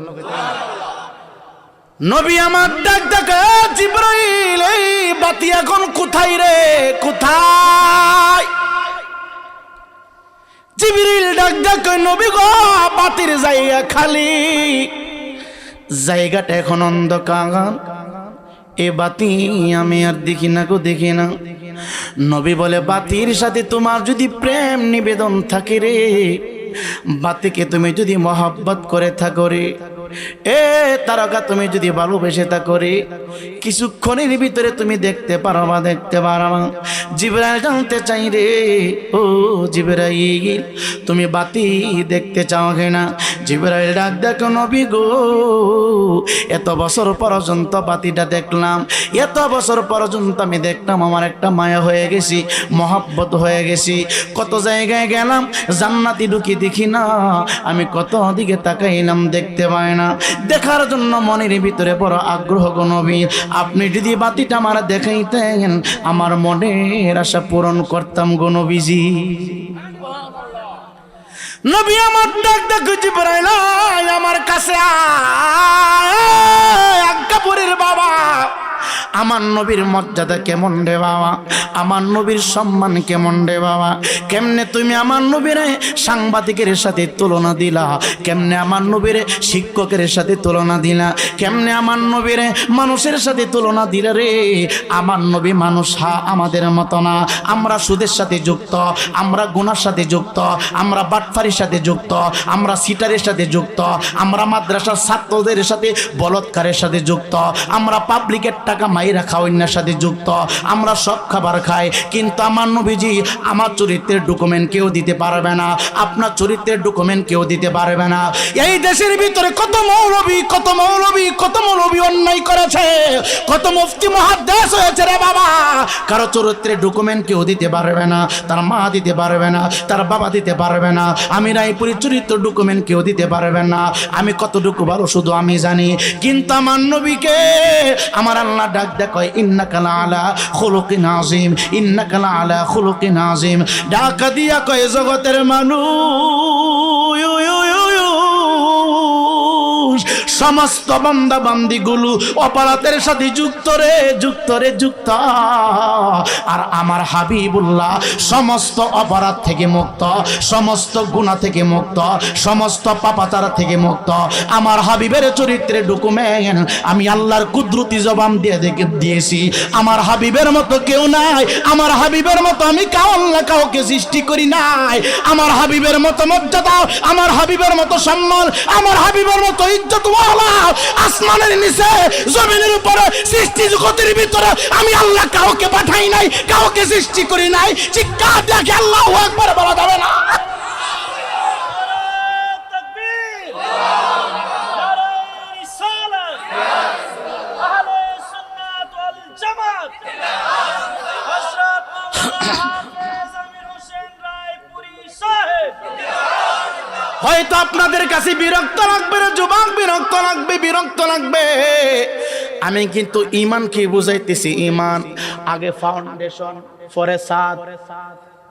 নবী আমার ডাক ডাকা, জিবরাইল এই বাতি এখন কোথায় রে, কোথায়? জিবরিল ডাক ডাক, নবী গো বাতির জায়গা খালি, জায়গাটা এখন অন্ধকার, এ বাতি আমি আর দেখি না গো, দেখি না। নবী বলে, বাতির সাথে তোমার যদি প্রেম নিবেদন থাকে রে, বাতিকে তুমি যদি মহব্বত করে থাকো রে, এ তারকা তুমি যদি ভালোবেসে থাকো রে, কিছুক্ষণের ভিতরে তুমি দেখতে পারবা, দেখতে পারবা। জিবরাইল জানতে চাই রে, ও জিবরাইল তুমি বাতি দেখতে চাও কিনা? জিবরাইল ডাক দেখো, নবী গো এত বছর পর্যন্ত বাতিটা দেখলাম, এত বছর পর্যন্ত আমি দেখলাম, আমার একটা মায়া হয়ে গেছি, মহব্বত হয়ে গেছি। কত জায়গায় গেলাম, জান্নাতি ঢুকি দেখি না, আমি কত দিকে তাকাইলাম, দেখতে পাই না। দেখার জন্য মনের ভিতরে বড় আগ্রহ গো নবী, আপনি যদি বাতিটা আমার দেখাইতেন, আমার মনের আশা পূরণ করতাম গো নবীজি। নবী আমার ডাক ডাক, জিবরাইল আমার কাছে আজ্ঞাপুরীর বাবা, আমার নবীর মর্যাদা কেমন রে বাবা, আমার নবীর সম্মান কেমন রে বাবা? কেমনে তুমি আমার নবীর সাংবাদিকের সাথে তুলনা দিলা, কেমনে আমার নবীর শিক্ষকের সাথে তুলনা দিলা, কেমনে আমার নবীর মানুষের সাথে তুলনা দিলা রে? আমার নবী মানুষ আমাদের মতো না, আমরা সুদের সাথে যুক্ত, আমরা গুনার সাথে যুক্ত, আমরা বাটফারির সাথে যুক্ত, আমরা সিটারের সাথে যুক্ত, আমরা মাদ্রাসার ছাত্রদের সাথে বলৎকারের সাথে যুক্ত, আমরা পাবলিকের টাকা মাইরা খাওয়ানোর সাথে যুক্ত, আমরা সব খাবার খাই। কিন্তু আমার নবীজি আমার চরিত্রের ডকুমেন্ট কেউ দিতে পারবে না, আপনার চরিত্রের ডকুমেন্ট কেউ দিতে পারবে না। এই দেশের ভিতরে কত মৌলবী, কত মৌলবী, কত মৌলবী অন্যায় করেছে, কত মুফতি মুহাদ্দিস হয়েছে রে বাবা, কারো চরিত্রের ডকুমেন্ট কেউ দিতে পারবে না, তার মা দিতে পারবে না, তার বাবা দিতে পারবে না, আমি রায়পুরীর চরিত্র ডকুমেন্ট কেউ দিতে পারবে না। আমি কতটুকু ভালো শুধু আমি জানি। কিন্তু আমার নবীকে আমার আল্লাহ ডাক দেখো, ইন্নাকা লাআলা খুলুকিন আযীম, ইন্নাকা লাআলা খুলুকিন আযীম। ডাক দিয়া কয়, জগতের মানুষ, সমস্ত বান্দা বান্দিগুলো অপরাধের সাথে যুক্ত রে, যুক্ত রে, যুক্ত। আর আমার হাবিবুল্লাহ সমস্ত অপরাধ থেকে মুক্ত, সমস্ত গুনাহ থেকে মুক্ত, সমস্ত পাপাচার থেকে মুক্ত। আমার হাবিবের চরিত্রের ডকুমেন্ট আমি আল্লাহর কুদরতি জবান দিয়ে দিয়েছি। আমার হাবিবের মতো কেউ নাই, আমার হাবিবের মতো আমি কাউকে সৃষ্টি করি নাই। আমার হাবিবের মতো মর্যাদা, আমার হাবিবের মতো সম্মান, আমার হাবিবের মতো ইজ্জত আসমানের নিচে জমিনের উপরে সৃষ্টি জগতের ভিতরে আমি আল্লাহ কাউকে পাঠাই নাই, কাউকে সৃষ্টি করি নাই। চিৎকার দেখে আল্লাহু আকবার বলা যাবে না? হয়তো আপনাদের কাছে বিরক্ত লাগবে রে যুবক, বিরক্ত লাগবে, বিরক্ত লাগবে। আমি কিন্তু ঈমান কি বুঝাইতেছি। ঈমান আগে ফাউন্ডেশন, পরে ছাদ।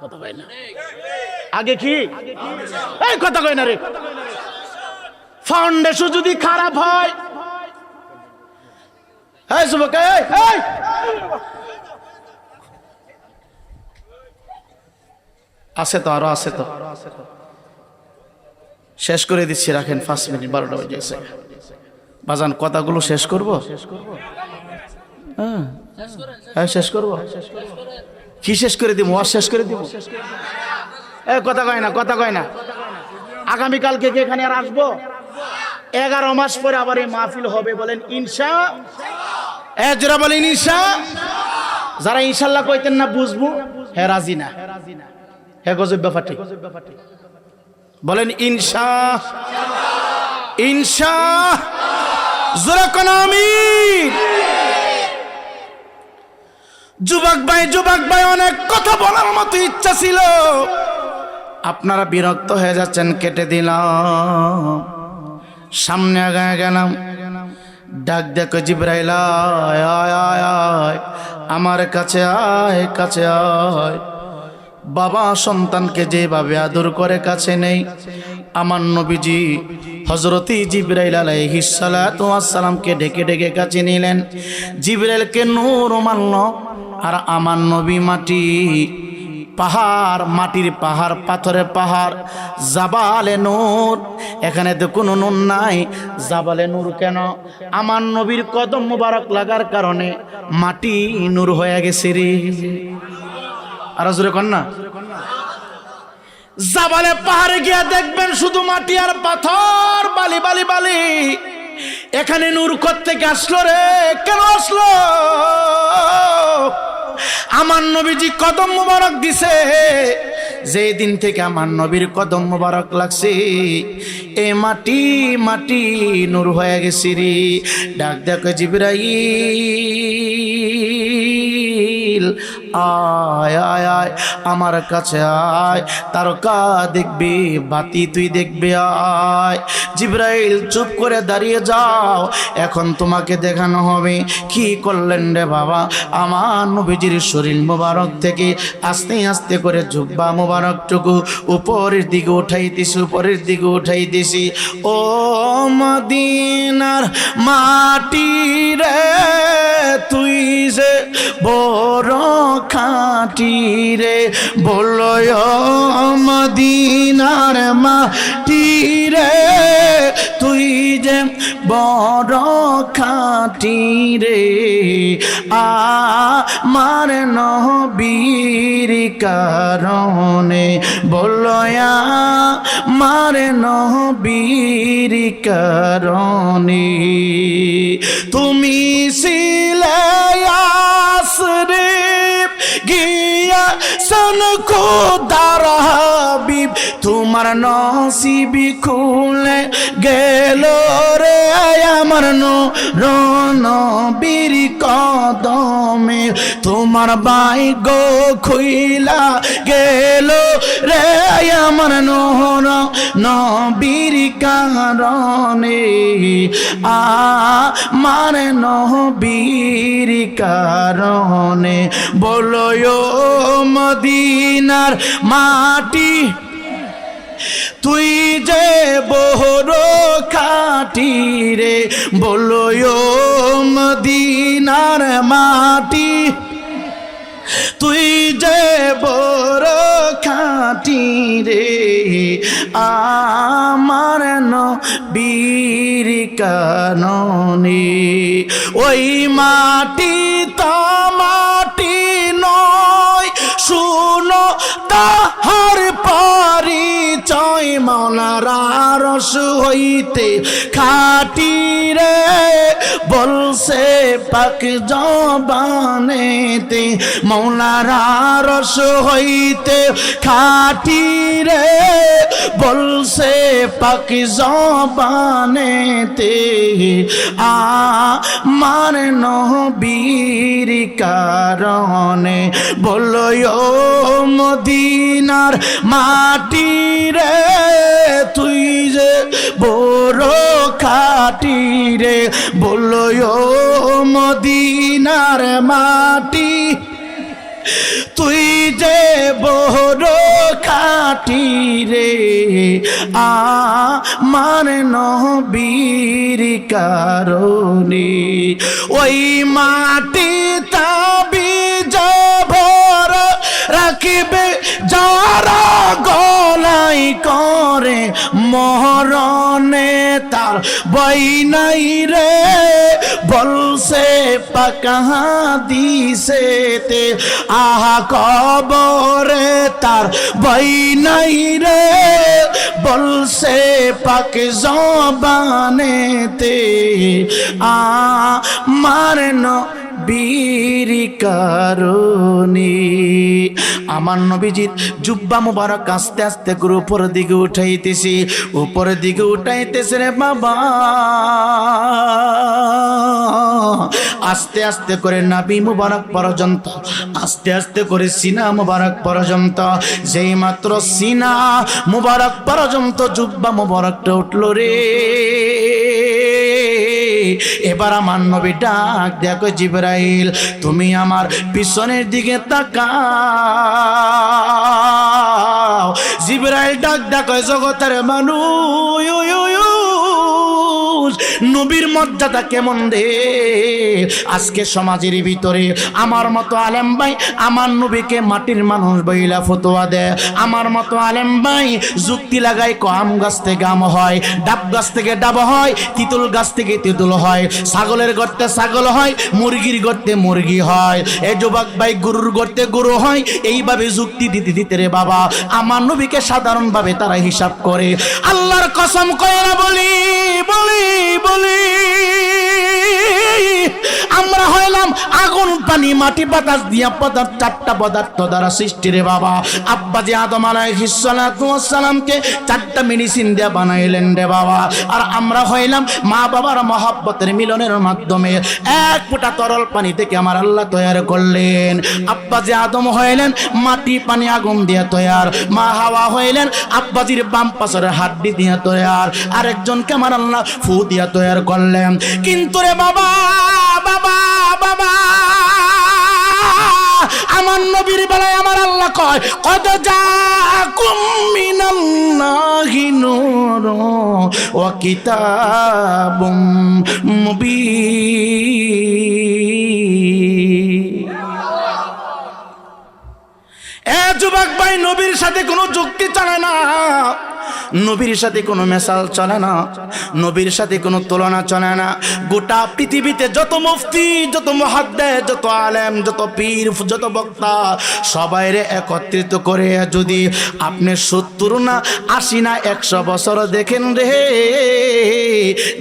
কথা কই না? আগে কি? এই কথা কই না রে। ফাউন্ডেশন যদি খারাপ হয়, এই যুবক, এই আছে তো, আরো আছে তো, শেষ করে দিচ্ছি, রাখেন 5 মিনিট, 12টা বেজে গেছে। বাজান কথাগুলো শেষ করব? হ্যাঁ শেষ করব। কি শেষ করে দিব? ওয়াজ শেষ করে দিব? কথা কয় না, কথা কয় না। আগামীকালকে কি এখানে আর আসবো? 11 মাস পরে আবার এই মাহফিল হবে, বলেন ইনশা। যারা বলেন ইনশা, যারা ইনশাল্লাহ কইতেন না বুঝবো, হ্যাঁ রাজি না, হ্যাঁ গজব ব্যাপারটি, বলেন ইনশা। ইনশা জোরে কোন আমিন। যুবক ভাই অনেক কথা বলার মতো ইচ্ছা ছিল, আপনারা বিরক্ত হয়ে যাচ্ছেন, কেটে দিলাম। সামনে আগায় গেলাম, ডাক দেখো জিবরাইল আয় আয় আয় আয়, আমার কাছে আয়, কাছে আয়। বাবা সন্তানকে যেভাবে আদর করে কাছে নেই, আমার নবীজি হযরতি জিবরাইল আলাইহিস সালাতু ওয়াস সালামকে ডেকে ডেকে কাছে নিলেন। জিবরাইলকে নূর মানল, আর আমার নবী মাটি, পাহাড়, মাটির পাহাড়, পাথরের পাহাড়, জাবালে নূর। এখানে তো কোনো নূর নাই, জাবালে নূর কেন? আমার নবীর কদম মুবারক লাগার কারণে মাটি নূর হয়ে গেছে রে। আর জোরে কর না। জাবালে পাহাড়ে গিয়ে দেখবেন শুধু মাটি আর পাথর, বালি বালি বালি। এখানে নূর কোত্থেকে আসলো রে? কেন আসলো? আমার নবীজি কদম মুবারক দিছে, যে দিন থেকে আমার নবীর কদম মুবারক লাগছে, এ মাটি মাটি নূর হয়ে গেছে রে। ডাক দেখো জিবরাইল আয় আয় আয়, আমার কাছে আয়, তারকা দেখবি, বাতি তুই দেখবি, আয়। জিবরাইল চুপ করে দাঁড়িয়ে যাও, এখন তোমাকে দেখানো হবে। কি করলেন রে বাবা? আমার নবীজির শরীর মোবারক থেকে আস্তে আস্তে করে জুব্বা মোবারকটুকু উপরের দিকে উঠাইতেছি, উপরের দিকে উঠাইতেছি। ও মদিনার মাটি রে, তুই যে বড় খাঁটি রে, বলো মদিনার মাটি রে, তুই যে বড় খাঁটি রে। আমার নবীর কারণে, বলো আমার নবীর কারণে, তুমি ছিলে আসরে গিয়া সন খোদার হাবিব, তোমার নসিবি খুলে গেল রে আমার নবীর কদমে, তোমার ভাগ্য খুইলা গেল রে আমার নবীর কারণে, আমার নবীর কারণে। বলো মদিনার মাটি, তুই যে বড় খাঁটি রে, বলো মদিনার মাটি, তুই যে বড় খাঁটি রে। আমার নবীর কারণে, ওই মাটি তা মাটি নয়, শুনো তাহার পরিচয়, মওলার আরশ হইতে খাঁটি রে, বলছে পাক জবানেতে, মওলার আরশ হইতে খাঁটি রে, বলছে পাক জবানেতে। আমার নবীর কারণে, বলো মদিনার মাটি রে, তুই যে বড় খাঁটি রে, বলো মদিনার মাটি, তুই যে বড় খাঁটি রে। আমার নবীর কারণে, ওই মাটি তাবিজ ভরা রাখিবে যারা গলাই করে মরণে তার বই নাই রে, বলছে পাকা হাদিসেতে আহা কবরে তার বই নাই রে, বলছে পাক জবানেতে আমার নবীর কারণে। আমার নবীজির জুব্বা মুবারক আস্তে আস্তে করে উপরের দিকে উঠাইতেছি, উপরের দিকে উঠাইতেছে রে বাবা, আস্তে আস্তে করে নাভি মুবারক পর্যন্ত, আস্তে আস্তে করে সিনা মুবারক পর্যন্ত, যেই মাত্র সিনা মুবারক পর্যন্ত জুব্বা মুবারকটা উঠল রে, এবার আমার নবী ডাক দেখো জিবরাইল তুমি আমার পিছনের দিকে তাকাও। জিবরাইল ডাক দেখো জগতের মানুষ, নবীর মর্যাদা কেমন রে। আজকে সমাজের ভিতরে আমার মতো আলেম ভাই আমার নবীকে মাটির মানুষ বইলা ফতোয়া দেয়, আমার মতো আলেম ভাই যুক্তি লাগায় আম গাছ থেকে আম হয়, ডাব গাছ থেকে ডাব হয়, তিতুল গাছ থেকে তিতুল হয়, ছাগলের গর্তে ছাগল হয়, মুরগির গর্তে মুরগি হয়, এই যুবক ভাই গরুর গর্তে গরু হয়। এইভাবে যুক্তি দিতে দিতে রে বাবা আমার নবীকে সাধারণভাবে তারা হিসাব করে। আল্লাহর কসম কইরা বলি বলি বলি আমরা হইলাম আগুন পানি মাটি বাতাস দিয়া পদার্থ, চারটা পদার্থ দ্বারা সৃষ্টি রে বাবা। আব্বাজি আদম আলাইহিস সালাতু ওয়াস সালামকে চারটা মেডিসিন দিয়া বানাইলেন রে বাবা। আর আমরা হইলাম মা বাবার মহব্বতের মিলনের মাধ্যমে এক ফোঁটা তরল পানি থেকে আমার আল্লাহ তৈরি করলেন। আব্বাজি আদম হইলেন মাটি পানি আগুন দিয়া তৈয়ার, মা হাওয়া হইলেন আব্বাজির বাম পাশের হাড্ডি দিয়া তৈয়ার, আরেকজনকে আমার আল্লাহ ফু দিয়া তৈরি করলেন। কিন্তু রে বাবা বাবা বাবা আমার নবীর বেলায় আমার আল্লাহ কয় কদ জাকুম মিনাল্লাহি নূরুন ওয়া কিতাবুম মুবিন। এ যুবক ভাই নবীর সাথে কোনো যুক্তি চলে না, নবীর সাথে কোনো মেসাল চলে না, নবীর সাথে কোনো তুলনা চলে না। গোটা পৃথিবীতে যত মুফতি, যত মুহাদ্দিস, যত আলেম, যত পীর, যত বক্তা সবাইরে একত্রিত করে যদি আপনি 70 না 80 না 100 বছর দেখেন রে,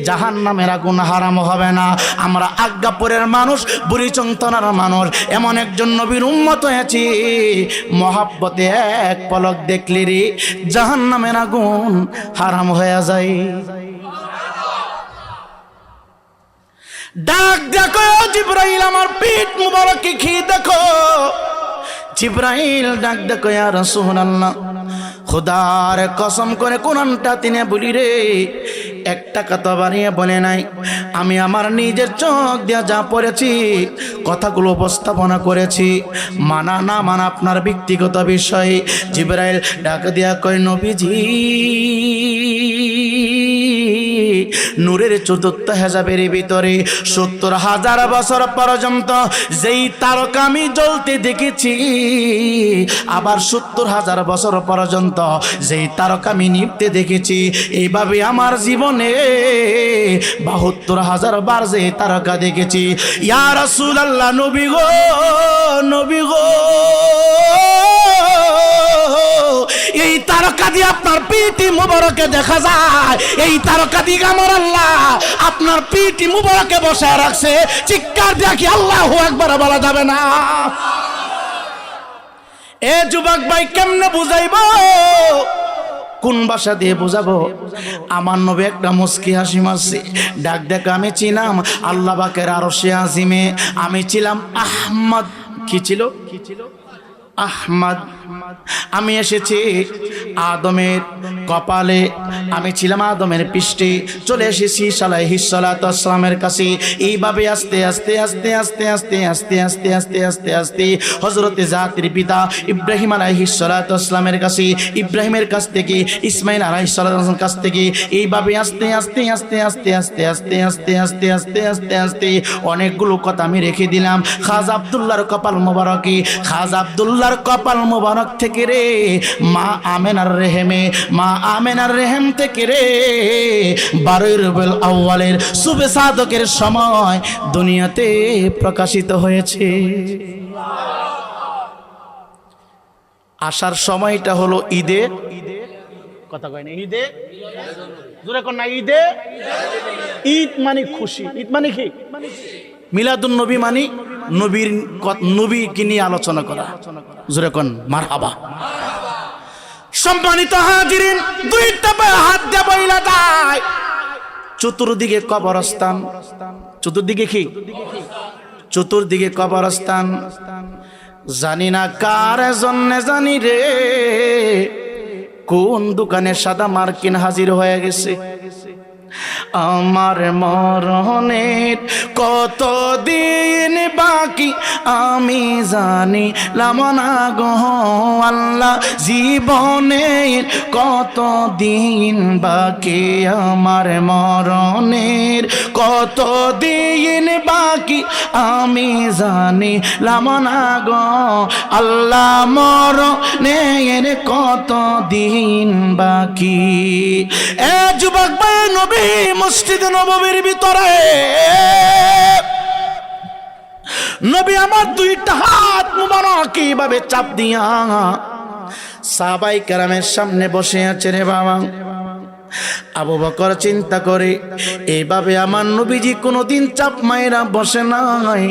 জাহান্নামের আগুন হারাম হবে না। আমরা আজ্ঞাপুরের মানুষ, বুড়িচং থানার মানুষ, এমন একজন নবীর উম্মত হয়েছি মহাব্বতে এক পলক দেখলি রে জাহান্নামের আগুন হারাম হয়ে যায়। ডাক দেখো জিবরাইল আমার পিঠ মুবারকে খেয়ে দেখো। জিবরাইল ডাক দেখো ইয়া রাসূলুল্লাহ, খোদার কসম করে কোরআনটা তিনি বলি রে একটা কথা বাড়িয়ে বলে নাই, আমি আমার নিজের চোখ দিয়ে যা পড়েছি কথাগুলো উপস্থাপনা করেছি, মানা না মানা আপনার ব্যক্তিগত বিষয়। জিবরাইল ডাক দিয়া কয় নবীজি নূরের চতুর্থ হেজাবের ভিতরে 70,000 বছর পর্যন্ত যেই তারকা আমি জ্বলতে দেখেছি, আবার 70,000 বছর পর্যন্ত যেই তারকা আমি নিভতে দেখেছি। এইভাবে আমার জীবনে 72,000 বার যে তারকা দেখেছি। ইয়া রাসূলুল্লাহ নবী গো, নবী গো, এই তারকা দিয়ে আপনার পিঠি মুবারকে দেখা যায়, এই তারকা দিয়ে আমার আল্লাহ আপনার পিঠি মুবারকে বসে রাখছে। চিৎকার দিয়ে কি আল্লাহু আকবার বলা যাবে না? এ যুবক ভাই কেমনে বুঝাইবো, কোন ভাষা দিয়ে বুঝাবো? আমার নবী একটা মুস্কি হাসি মারছে, ডাক দেখ আমি ছিলাম আল্লাহ পাকের আরশে আজিমে, আমি ছিলাম আহমদ। কি ছিল? আহমদ। আমি এসেছি আদমের কপালে, আমি ছিলাম আদমের পৃষ্ঠে, চলে এসেছি আলাইহিস সালাতু ওয়াস সালামের কাছে। এইভাবে আস্তে আস্তে আস্তে আস্তে আস্তে আস্তে আস্তে আস্তে আস্তে আস্তে হযরতে জাতির পিতা ইব্রাহিম আলাইহিস সালাতু ওয়াস সালামের কাছে, ইব্রাহিমের কাছ থেকে ইসমাইল আলাইহিস সালাতু ওয়াস সালামের কাছ থেকে, এইভাবে আস্তে আস্তে আস্তে আস্তে আস্তে আস্তে আস্তে আস্তে আস্তে আস্তে আস্তে অনেকগুলো কথা আমি রেখে দিলাম। খাজা আব্দুল্লাহর কপাল মোবারকে, খাজা আব্দুল্লাহর আবদুল্লাহর কপাল মোবারক থেকে রে মা আমেনার রেহেম থেকে রে 12 রবিউল আউয়ালের শুভে সাদকের সময় দুনিয়াতে প্রকাশিত হয়েছে। আসার সময়টা হলো ঈদে, কথা কয় না, ঈদে জোরে কোন না, ঈদে, ঈদ মানে খুশি, ঈদ মানে কি, মিলাদুন নবী মানে নবীকে নিয়ে আলোচনা করা, জোরে কোন মারহাবা। সম্মানিত হাজিরিন, দুইটা পায়ে হাত দিয়ে বইলা যায়, চতুর্দিকে কবরস্থান, চতুর্দিকে কি, চতুর্দিকে কবরস্থান। জানি না কার জন্যে জানি রে কোন দোকানে সাদা মার্কিন হাজির হয়ে গেছে। আমার মরণের কত দিন বাকি আমি জানিলাম না গো আল্লাহ, জীবনের কত দিন বাকি আমার মরণের কত দিন বাকি আমি জানিলাম না গো আল্লাহ, মরণের কত দিন বাকি। এ যুবক ভাই, নবী মসজিদ নববীর ভিতরে নবী আমার দুইটা হাত মুবারক এইভাবে চাপ দিয়া সাহাবায়ে কেরামের সামনে বসে আছে রে বাবা। আবু বকর চিন্তা করে, এইভাবে আমার নবীজি কোনোদিন চাপ মায়েরা বসে নাই,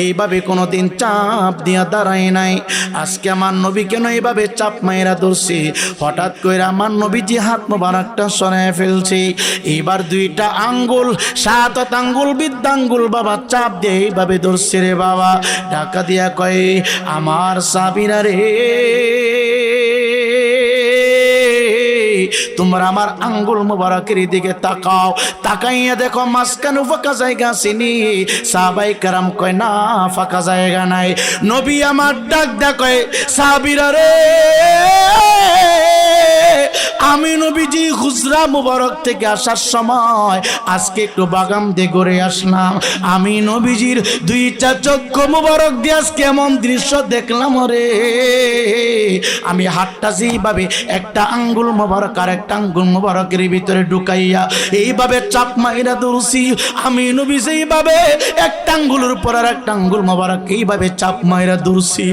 এইভাবে কোনোদিন চাপ দিয়া দাঁড়ায় নাই, আজকে আমার নবী কেন এইভাবে চাপ মায়েরা ধরছে? হঠাৎ করে আমার নবীজি হাত মোবারকটা সরায় ফেলছে। এইবার দুইটা আঙ্গুল, 7 আঙ্গুল বৃদ্ধাঙ্গুল বাবা চাপ দিয়ে এইভাবে ধরছে রে বাবা। ঢাকা দিয়া কয়, আমার সাবিরা রে, তোমরা আমার আঙ্গুল মোবারকের দিকে তাকাও, তাকাইয়া দেখো মাঝখানে ফাঁকা জায়গা চিনি। সাহাবায়ে কেরাম কয়, না ফাঁকা জায়গা নাই। নবী আমার ডাক কয়, সাহাবীরা রে, আমি নবীজি হুজরা মুবারক থেকে আসার সময় আজকে একটু বাগান দিয়ে ঘুরে আসলাম। আমি নবীজির দুইটা চক্ষু মুবারক দিয়ে আজকে এমন দৃশ্য দেখলাম রে, আমি হাতটা যেইভাবে একটা আঙ্গুল মুবারক আর একটা আঙ্গুল মুবারকের ভিতরে ঢুকাইয়া এইভাবে চাপ মাইরা ধরছি, আমি নবী যেইভাবে একটা আঙ্গুলের উপর আর একটা আঙ্গুল মুবারক এইভাবে চাপ মাইরা ধরছি,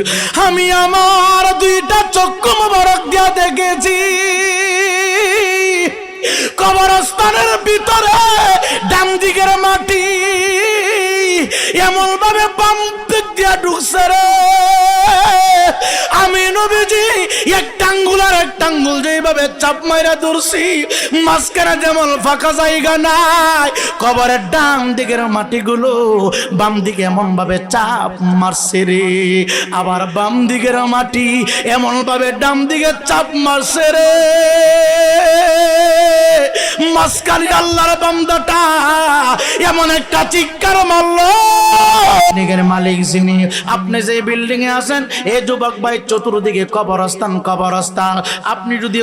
আমি আমার দুইটা চক্ষু মুবারক দিয়া দেখেছি কবরস্থানের ভিতরে ডান দিকের মাটি এমন ভাবে বাম দিক দিয়া ঢুকছে রে, আমি নবীজি একটা আঙ্গুল আর একটা আঙ্গুল যেভাবে চাপ মাইরা ধরছি, মাঝখানে যেমন ফাঁকা জায়গা নাই, কবরের ডান দিকের মাটিগুলো বাম দিকে এমন ভাবে চাপ মারছে রে, আবার বাম দিকের মাটি এমন ভাবে ডান দিকে চাপ মারছে রে, মাঝখানে আল্লাহর বান্দাটা এমন একটা চিৎকার মারলো। মালিক যিনি, আপনি যে বিল্ডিং এ আছেন, এই যুবক ভাই চতুর্দিকে কবরস্থান কবরস্থান, আপনি যদি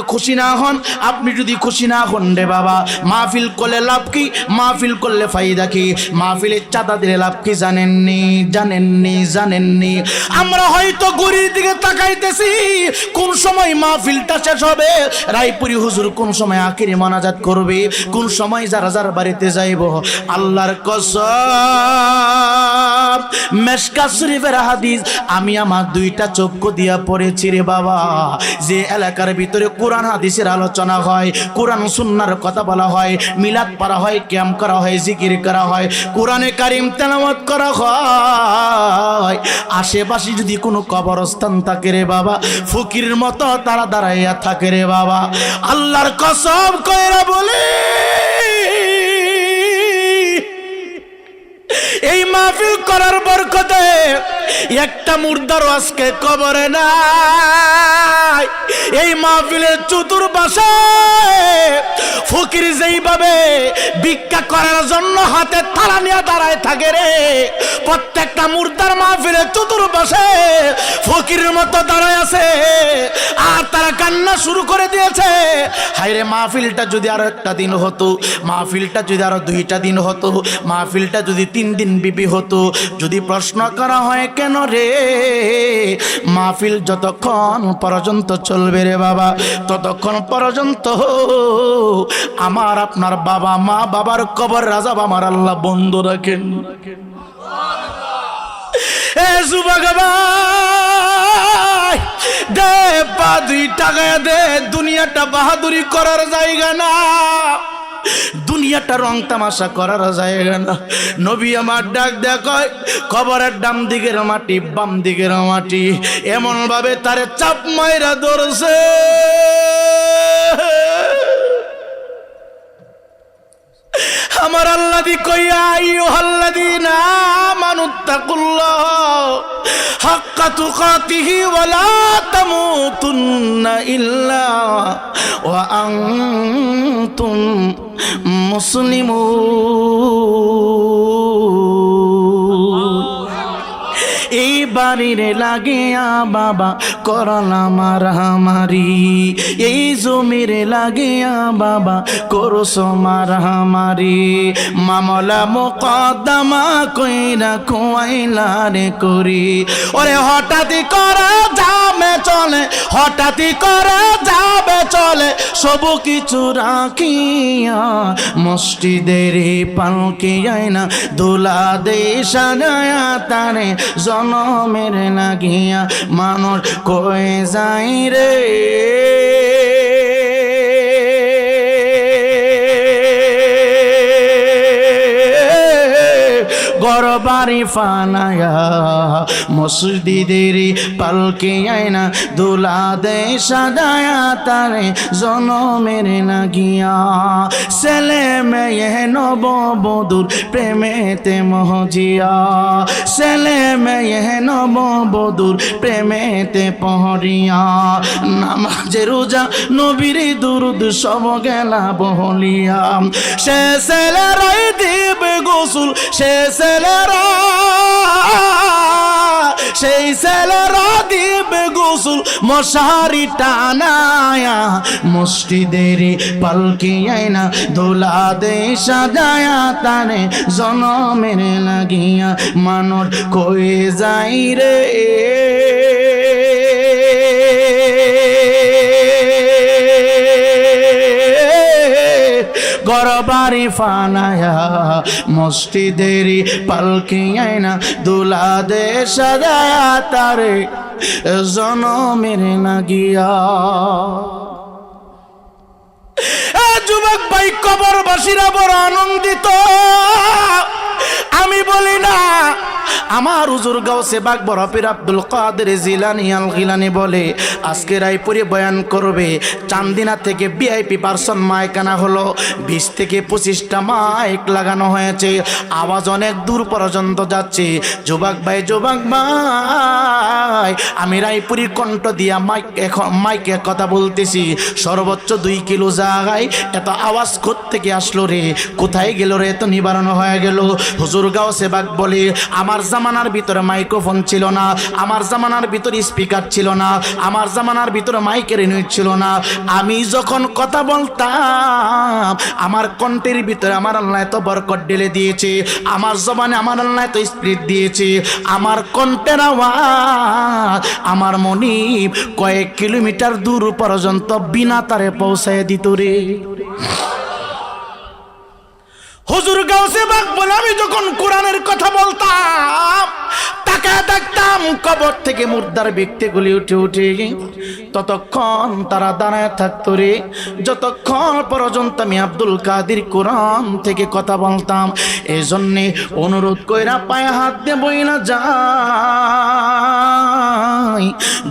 খুশি না হন রে বাবা, মাহফিল করলে লাভ কি, মাহফিল করলে ফায়দা কি, মাহফিলের চাঁদা দিলে লাভ কি জানেননি? আমরা হয়তো ঘড়ির দিকে তাকাইতেছি কোন সময় মাহফিলটা শেষ হবে, রায়পুরি হুজুর কোন সময় আখিরি মোনাজাত করবে, কোন সময় যারা যার বাড়িতে যাইব। আল্লাহর কসম, মেশকাত শরীফের হাদিস আমি আমার দুইটা চক্ষু দিয়া পড়েছি রে বাবা। যে এলাকার ভিতরে কোরআন হাদিসের আলোচনা হয়, কোরআন সুন্নাহর কথা বলা হয়, মিলাদ পড়া হয়, ক্যাম করা হয়, জিকির করা হয়, কোরআনে কারিম তেলাওয়াত করা হয়, আশেপাশে যদি কোনো কবরস্থান থাকে রে বাবা, ফকিরের মতো তারা দাঁড়াইয়া থাকে রে বাবা। আল্লাহর কসম কইরা বলি, এই মাহফিল করার বরকতে একটা মুর্দারও আজকে কবরে নাই। এই মাহফিলের চতুর্পাশে ফকির যেইভাবে ভিক্ষা করার জন্য হাতে থালা নিয়ে দাঁড়ায় থাকে রে, প্রত্যেকটা মুর্দার মাহফিলের চতুর্পাশে ফকিরের মতো দাঁড়ায় আছে, আর তারা কান্না শুরু করে দিয়েছে, হায়রে মাহফিলটা যদি আরো একটা দিন হতো, মাহফিলটা যদি আরো 2টা দিন হতো, মাহফিলটা যদি 3 দিন বিবি হতো। যদি প্রশ্ন করা হয় কেন রে? মাহফিল যতক্ষণ পর্যন্ত চলবে রে বাবা, ততক্ষণ পর্যন্ত আমার আপনার বাবা মা বাবার কবর রাজাব আমার আল্লাহ বন্ধ রাখেন। এ যুবক ভাই, দে পা 2 টাকা দে, দুনিয়াটা বাহাদুরি করার জায়গা না, দুনিয়াটা রং তামাশা করার জায়গা না। নবী আমার ডাক দেখ, কবরের ডাম দিকের মাটি বাম দিকের মাটি এমন ভাবে তারে চাপ মাইরা ধরছে, আমার আল্লাহ দি কইয়া আইয়ুহাল্লাযীনা আমানুত্তাকুল্লাহ হাক্কা তুকাতিহি ওয়া লা তামুতুন্না ইল্লা ওয়া আনতুম মুসলিমুন। এই বাড়ির লাগিয়া বাবা করলা মারামারি, এই জমির লাগিয়া বাবা করছ মারামারি, মামলা মোকদ্দমা কইরা খুয়াইলা রে করি। ওরে হঠাৎই করে যাবে চলে, হঠাৎই করে যাবে চলে, সব কিছু রাখিয়া মসজিদের পালকি আইনা দোলা দে সাজায়া তারে জনমের লাগিয়া মানুষ কয়ে যাই রে। ঘর বাড়ি ফানায়া মসজিদের পালকি আইনা দোলা দে সাজায়া তারে জনমের লাগিয়া। ছেলে মেয়ে নববধূর প্রেমেতে মহজিয়া, ছেলে মেয়ে নববধূর প্রেমেতে পহরিয়া, নামাজে রোজা নবীর দুরুদ সব গেলা বহলিয়া। সে ছেলেরাই দিবে গোসল, সে ছেলেরা, সেই ছেলেরা দিবে গোসল মশারি টানায়া মসজিদের পালকি আইনা দোলা দে সাজায়া তারে জনমের লাগিয়া মানুষ কয়ে যাই রে। ঘর বাড়ি ফানায়া মসজিদের পালকি আইনা দোলা দে সাজায়া তারে জনমের লাগিয়া। যুবক ভাই, কবরবাসীরা বড় আনন্দিত। আমি বলি না, আমার হুজুর গাউসে বাগ বড় পীর আব্দুল কাদের জিলানী আল গিলানী বলে আজকে রায়পুরে বয়ান করবে। চান্দিনা থেকে ভিআইপি পারসন মাইক আনা হলো, 20 থেকে 25টা মাইক লাগানো হয়েছে, আওয়াজ অনেক দূর পর্যন্ত যাচ্ছে। যুবক ভাই, যুবক ভাই, আমি রায়পুরি কণ্ঠ দিয়া মাইকে কথা বলতেছি, সর্বোচ্চ 2 কিলো জায়গায় এত আওয়াজ কোত্থেকে আসলো রে, কোথায় গেল রে, এত নিবারণ হয়ে গেল। হুজুর গাউসে বাগ বলে আমার জামানার ভিতরে মাইক্রোফোন ছিল না, আমার জামানার ভিতরে স্পিকার ছিল না, আমার জামানার ভিতরে মাইকের ইউনিট ছিল না। আমি যখন কথা বলতাম আমার কণ্ঠের ভিতরে আমার আল্লাহ এত বরকত ঢেলে দিয়েছে, আমার জবানে আমার আল্লাহ এত স্পিরিট দিয়েছে, আমার কণ্ঠের আওয়াজ আমার মনিব কয়েক কিলোমিটার দূর পর্যন্ত বিনা তারে পৌঁছায় দিত রে। হুজুর গাউসে বাগ বলে আমি যখন কোরআনের কথা বলতাম তাকে দেখতাম কবর থেকে মুর্দার ব্যক্তিগুলি উঠে উঠে, ততক্ষণ তারা দাঁড়ায় থাকতো রে, যতক্ষণ পর্যন্ত আমি আব্দুল কাদের কোরআন থেকে কথা বলতাম। এই জন্যে অনুরোধ কইরা পায়ে হাত দিয়ে বইলা যাই,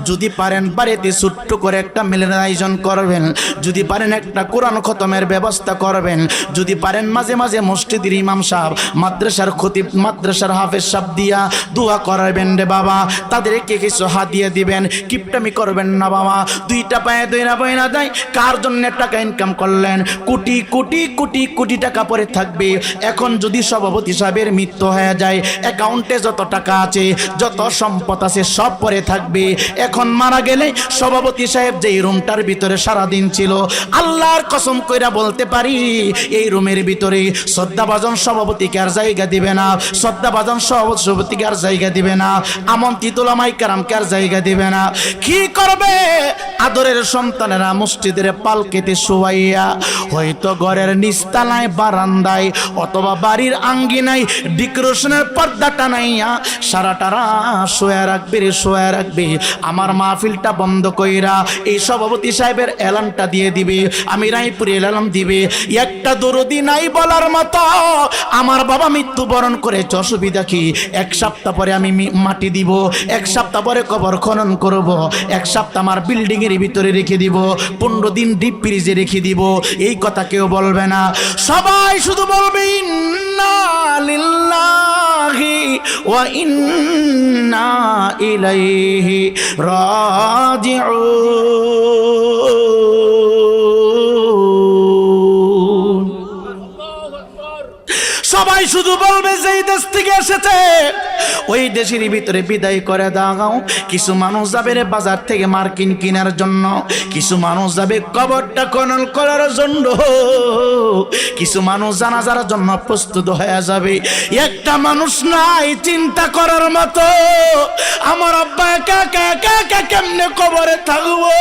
যদি পারেন বাড়িতে ছোট্ট করে একটা মিলের আয়োজন করবেন, যদি পারেন একটা কোরআন খতমের ব্যবস্থা করবেন, যদি পারেন মাঝে মাঝে মসজিদের ইমাম সাহেব, মাদ্রাসার খতিব, মাদ্রাসার হাফেজ সাহেব দিয়া দোয়া করাবেন রে বাবা, তাদেরকে কিছু হাদিয়া দিবেন, কিপটামি করবেন না বাবা। 2টা পায়ে দইরা বইনা যায়, কার জন্য টাকা ইনকাম করলেন, কোটি কোটি কোটি কোটি টাকা পরে থাকবে। এখন যদি সভাপতি সাহেবের মৃত্যু হয়ে যায়, অ্যাকাউন্টে যত টাকা আছে, যত সম্পদ আছে সব পরে থাকবে। এখন মারা গেলে সভাপতি সাহেব যেই রুমটার ভিতরে সারাদিন ছিল, আল্লাহর কসম কইরা বলতে পারি এই রুমের ভিতরে শ্রদ্ধাভাজন সভাপতিকে আর জায়গা দিবে না, শ্রদ্ধাভাজন সভাপতিকে আর জায়গা দিবে দিবে না, আমন্ত্রিত ওলামায়ে কেরামকে আর জায়গা দিবে না। কি করবে? আদরের সন্তানেরা মসজিদের পালকিতে শোয়াইয়া হয়তো ঘরের নিচতলায় বারান্দায় অথবা বাড়ির আঙ্গিনায় ডেকোরেশনের পর্দা টানাইয়া সারাটা রাত শোয়া রাখবে। আমার মাহফিলটা বন্ধ কইরা এই সভাপতি সাহেবের এলানটা দিয়ে দিবে, আমি রায়পুরে এলান দিবে। একটা দরদি নাই বলার মতো। আমার বাবা মৃত্যুবরণ করেছে, অসুবিধা কি? এক সপ্তাহ পরে আমি মাটি দিব, এক সপ্তাহ পরে কবর খনন করব, এক সপ্তাহ আমার বিল্ডিং এর ভিতরে রেখে দিব, 15 দিন ডিপ ফ্রিজে রেখে দিব। এই কথা কেউ বলবে না, সবাই শুধু বলবে ইন্না লিল্লাহি ওয়া ইন্না ইলাইহি রাজিউন। সবাই শুধু বলবে যে এই দেশ থেকে এসেছে ওই দেশের ভিতরে বিদায় করে দাও। কিছু মানুষ যাবে রে বাজার থেকে মার্কিন কেনার জন্য, কিছু মানুষ যাবে কবরটা খনন করার জন্য, কিছু মানুষ জানাজার জন্য প্রস্তুত হয়ে যাবে। একটা মানুষ নাই চিন্তা করার মতো, আমার আব্বা একা একা একা কেমনে কবরে থাকবো?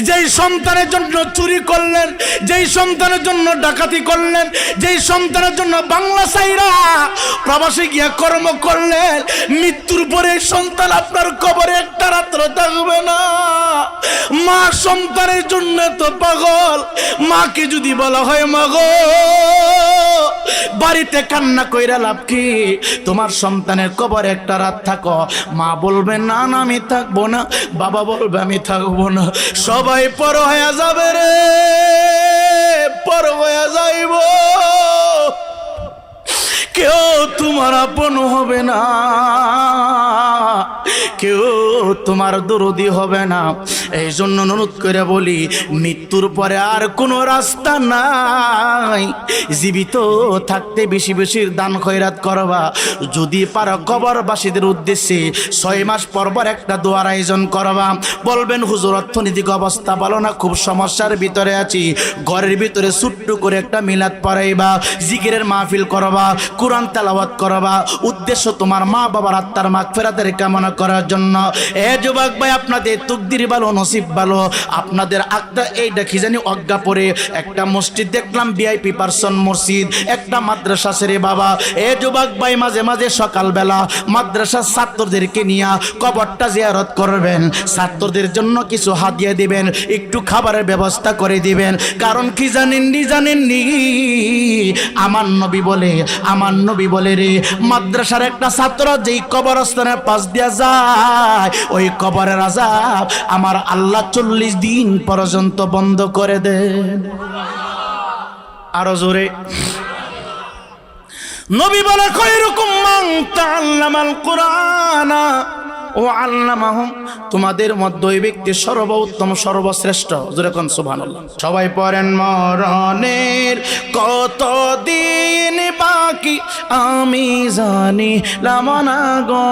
যেই সন্তানের জন্য চুরি করলেন, যেই সন্তানের জন্য ডাকাতি করলেন, যেই সন্তানের জন্য বাংলা সাইরা প্রবাসে গিয়া কর্ম করলেন, মৃত্যুর পরে সন্তান আপনার কবরে একটা রাত্র থাকবে না। মা সন্তানের জন্য তো পাগল। মাকে যদি বলা হয় মাগো বাড়িতে কান্না কইরা লাভ কি? তোমার সন্তানের কবরে একটা রাত থাকো, মা বলবে না না আমি থাকবো না, বাবা বলবে আমি থাকবো না। সবাই পর হয়ে যাবে রে, পর হয়ে যাইব, কেউ তোমার আপন হবে না, কেউ তোমার দরদি হবে না। এই জন্য অনুরোধ করে বলি, মৃত্যুর পরে আর কোনো রাস্তা নাই। জীবিত থাকতে বেশি বেশি দান খয়রাত করবা। যদি পারো কবরবাসীদের উদ্দেশ্যে 6 মাস পরপর একটা দোয়ার আয়োজন করবা। বলবেন হুজুর অর্থনৈতিক অবস্থা ভালো না, খুব সমস্যার ভিতরে আছি, ঘরের ভিতরে ছোট্ট করে একটা মিলাদ পড়াইবা, জিকিরের মাহফিল করবা, কোরআন তেলাওয়াত করবা। উদ্দেশ্য তোমার মা বাবার আত্মার মাগফিরাতের কামনা করার জন্য। এ যুবক ভাই, আপনাদের তকদির ভালো, নসিব ভালো, আপনাদের আত্মা এইটা কি জানি অজ্ঞা পড়ে একটা মসজিদ দেখলাম, ভিআইপি পারসন মসজিদ, একটা মাদ্রাসা ছেড়ে বাবা। এ যুবক ভাই, মাঝে মাঝে সকালবেলা মাদ্রাসার ছাত্রদেরকে নিয়ে কবরটা জিয়ারত করবেন, ছাত্রদের জন্য কিছু হাদিয়া দিবেন, একটু খাবারের ব্যবস্থা করে দিবেন। কারণ কি জানেননি আমার নবী বলে রে, মাদ্রাসার একটা ছাত্র যেই কবরস্থানের পাশ দিয়া যায়, ওই কবরের আযাব আমার আল্লাহ 40 দিন পর্যন্ত বন্ধ করে দেন। আরো জোরে নবী বলে, খায়রুকুম মান তাআল্লামাল কুরআনা ও আল্লামাহুম, তোমাদের মধ্যে ওই ব্যক্তি সর্বোত্তম সর্বশ্রেষ্ঠ। জোরে কোন সুবহানাল্লাহ। সবাই পড়েন, মরণের কত দিন বাকি আমি জানিলাম না গো,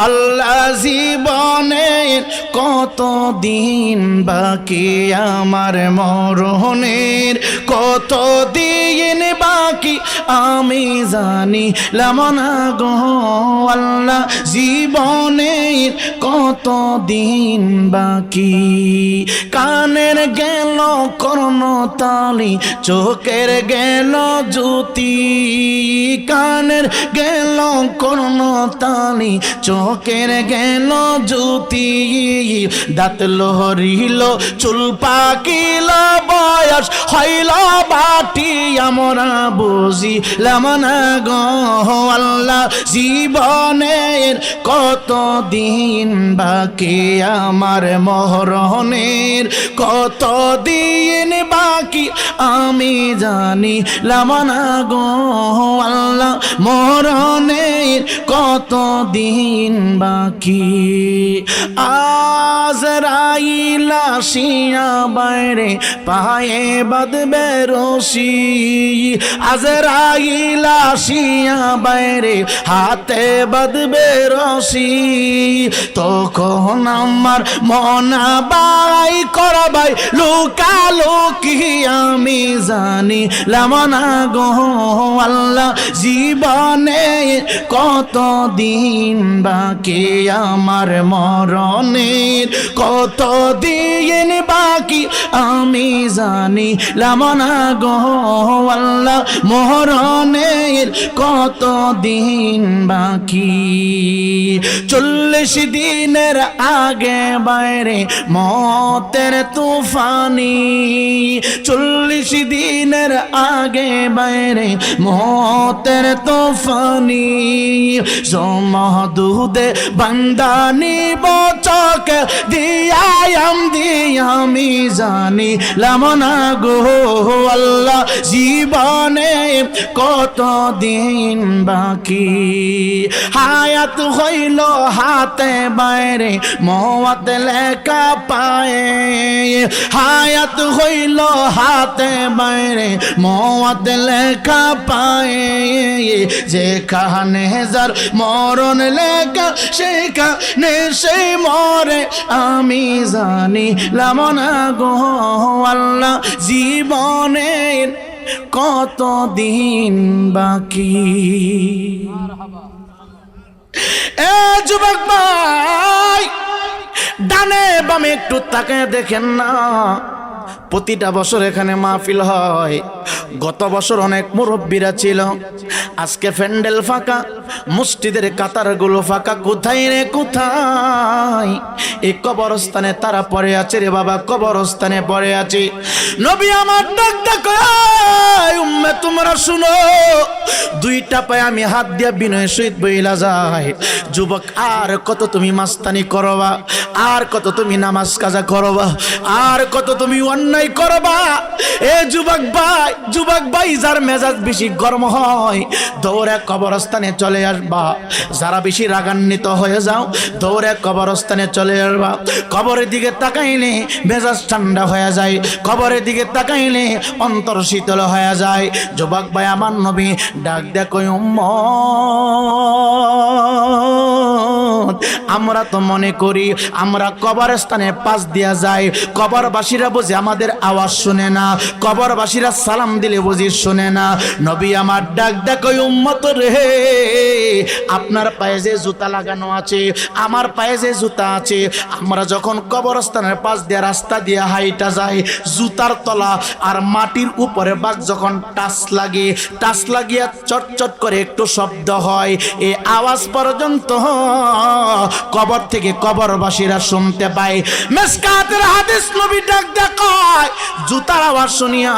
আল্লাহ জীবনের কত দিন বাকি আমার, মরণের কত দিন বাকি আমি জানিলাম না গো, আল্লাহ জীবনের কত দিন বাকি। কানের গেল কর্ণতালি, চোখের গেল জ্যোতি, কানের গেল কর্ণতালি, চোখের গেল জ্যোতি, দাঁত লহরিল, চুল পাকিল, বয়স হইল বাটি, আমরা বুঝিলাম না গো, আল্লাহ জীবনের কত দিন বাকি আমার, মরণের কত দিন বাকি আমি জানিলাম না গো, আল্লাহ মরণের কত দিন বাকি। আজরাইল আসিয়া বাইরে পায়ে বাঁধবে রশি, আজরাইল আসিয়া বাইরে হাতে বাঁধবে রশি, তখন আমার মনা বাই করবাই লুকালুকি আমি জানি লামনা গো আল্লাহ জীবনে কত দিন বাকি আমার মরণের, কত দিন বাকি আমি জানি লামনা গো আল্লাহ মরণের কত দিন বাকি। 40 দিনের আগে বাইরে মতের তুফানি, 40 দিনের আগে বাইরে মতের তুফানি, সমদুদে বান্দানি বচক দিয়াম আমি জানি লামনা গো আল্লাহ জীবনে কত দিন বাকি। হায়াত হইল হাতে বাইরে মওত লেখা পায়ে, হায়াত হইল হাতে বাইরে মওত লেখা পায়ে, যেখানে যার মরণ লেখা সেখানে সে মরে আমি জানি লামনা গো আল্লাহ জীবনের কত দিন বাকি। এ যুবক ভাই, ডানে বামে একটু তাকায় দেখেন না, প্রতিটা বছর এখানে মাহফিল হয়। গত বছর অনেক মুরব্বীরা ছিল, আজকে প্যান্ডেল ফাঁকা, মসজিদের কাতারগুলো ফাঁকা। কোথায় রে কোথায়? এই কবরস্থানে তারা পড়ে আছে রে বাবা, কবরস্থানে পড়ে আছে। নবী আমার ডাক ডাক, উম্মত তোমরা শুনো, দুইটা পায়ে আমি হাত দিয়া বিনয় সহিত বইলা যায়, যুবক আর কত তুমি মাস্তানি করবা, আর কত তুমি নামাজ কাজা করবা, আর কত তুমি অন্যায় করবা। এ যুবক ভাই যার মেজাজ বেশি গরম হয় দৌড়ে কবরস্থানে চলে আসবা, যারা বেশি রাগান্বিত হয়ে যাও দৌড়ে কবরস্থানে চলে আসবা। কবরের দিকে তাকাইলে মেজাজ ঠান্ডা হয়ে যায়, কবরের দিকে তাকাইলে অন্তর শীতল হয়ে যায়। যুবক ভাই আমার নবী ডাক দেখো, উম্মত আমরা তো মনে করি আমরা কবরস্থানে পাশ দিয়া যাই, কবরবাসীরা বুঝি আমাদের আওয়াজ শুনে না, কবরবাসীরা সালাম দিলে বুঝি শুনে না। নবী আমার ডাক দেখো, উম্মত রে, আপনার পায়ে যে জুতা লাগানো আছে, আমার পায়ে যে জুতা আছে, আমরা যখন কবরস্থানের পাশ দিয়ে রাস্তা দিয়ে হাইটা যাই, জুতার তলা আর মাটির উপরে বাঘ যখন টাচ লাগিয়ে চটচট করে একটু শব্দ হয়, এই আওয়াজ পর্যন্ত কবর থেকে কবরবাসীরা শুনতে পায়। মিসকাতের হাদিস নবী ডাক দেখায়, জুতার আওয়াজ শুনিয়া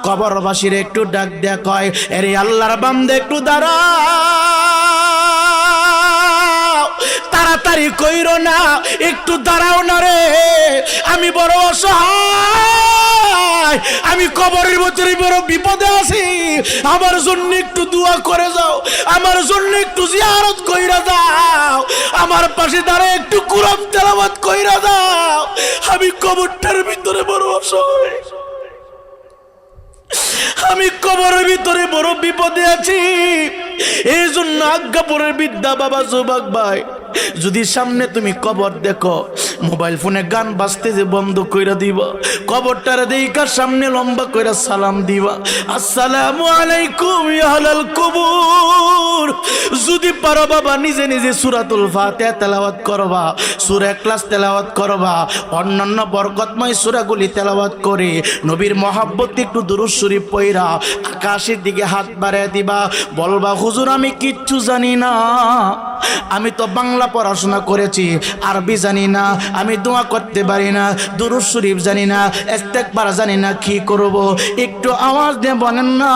কবরবাসীর একটু ডাক দেখায়, আরে আল্লাহর বান্দা একটু দাঁড়াও, তাড়াতাড়ি কইরো না, একটু দাঁড়াও না রে, আমি বড় অসহায়, আমি কবরের ভিতরে বড় বিপদে আছি, আমার জন্য একটু দোয়া করে যাও, আমার জন্য একটু জিয়ারত কইরা দাও, আমার পাশে দাঁড়ায় একটু কুরআন তেলাওয়াত কইরা দাও, আমি কবরটার ভিতরে বড় অসহায়, আমি কবরের ভিতরে বড় বিপদে আছি। এই জন্য আজ্ঞাপুরের বিদ্যা বাবা যুবক ভাই, যদি সামনে তুমি কবর দেখো, মোবাইল ফোনে গান বাজতে যে বন্ধ কইরা দিবা, কবরটার দেইকা সামনে লম্বা কইরা সালাম দিবা, আসসালামু আলাইকুম ইয়া আহলাল কবর। যদি পারো বাবা নিজে নিজে সূরাতুল ফাতিহা তেলাওয়াত করবা, সূরা ইখলাস তেলাওয়াত করবা, অন্যান্য বরকতময় সূরাগুলি তেলাওয়াত করে নবীর মহব্বতে একটু দুরূদ শরীফ পড়া আকাশের দিকে হাত বাড়ায় দিবা, বলবা হুজুর আমি কিচ্ছু জানি না, আমি তো বাংলা পড়াশোনা করেছি, আরবি জানি না, আমি দোয়া করতে পারি না, দুরূদ শরীফ জানি না, ইস্তেগফার জানি না, কি করব? একটু আওয়াজ দিয়ে বলেন না,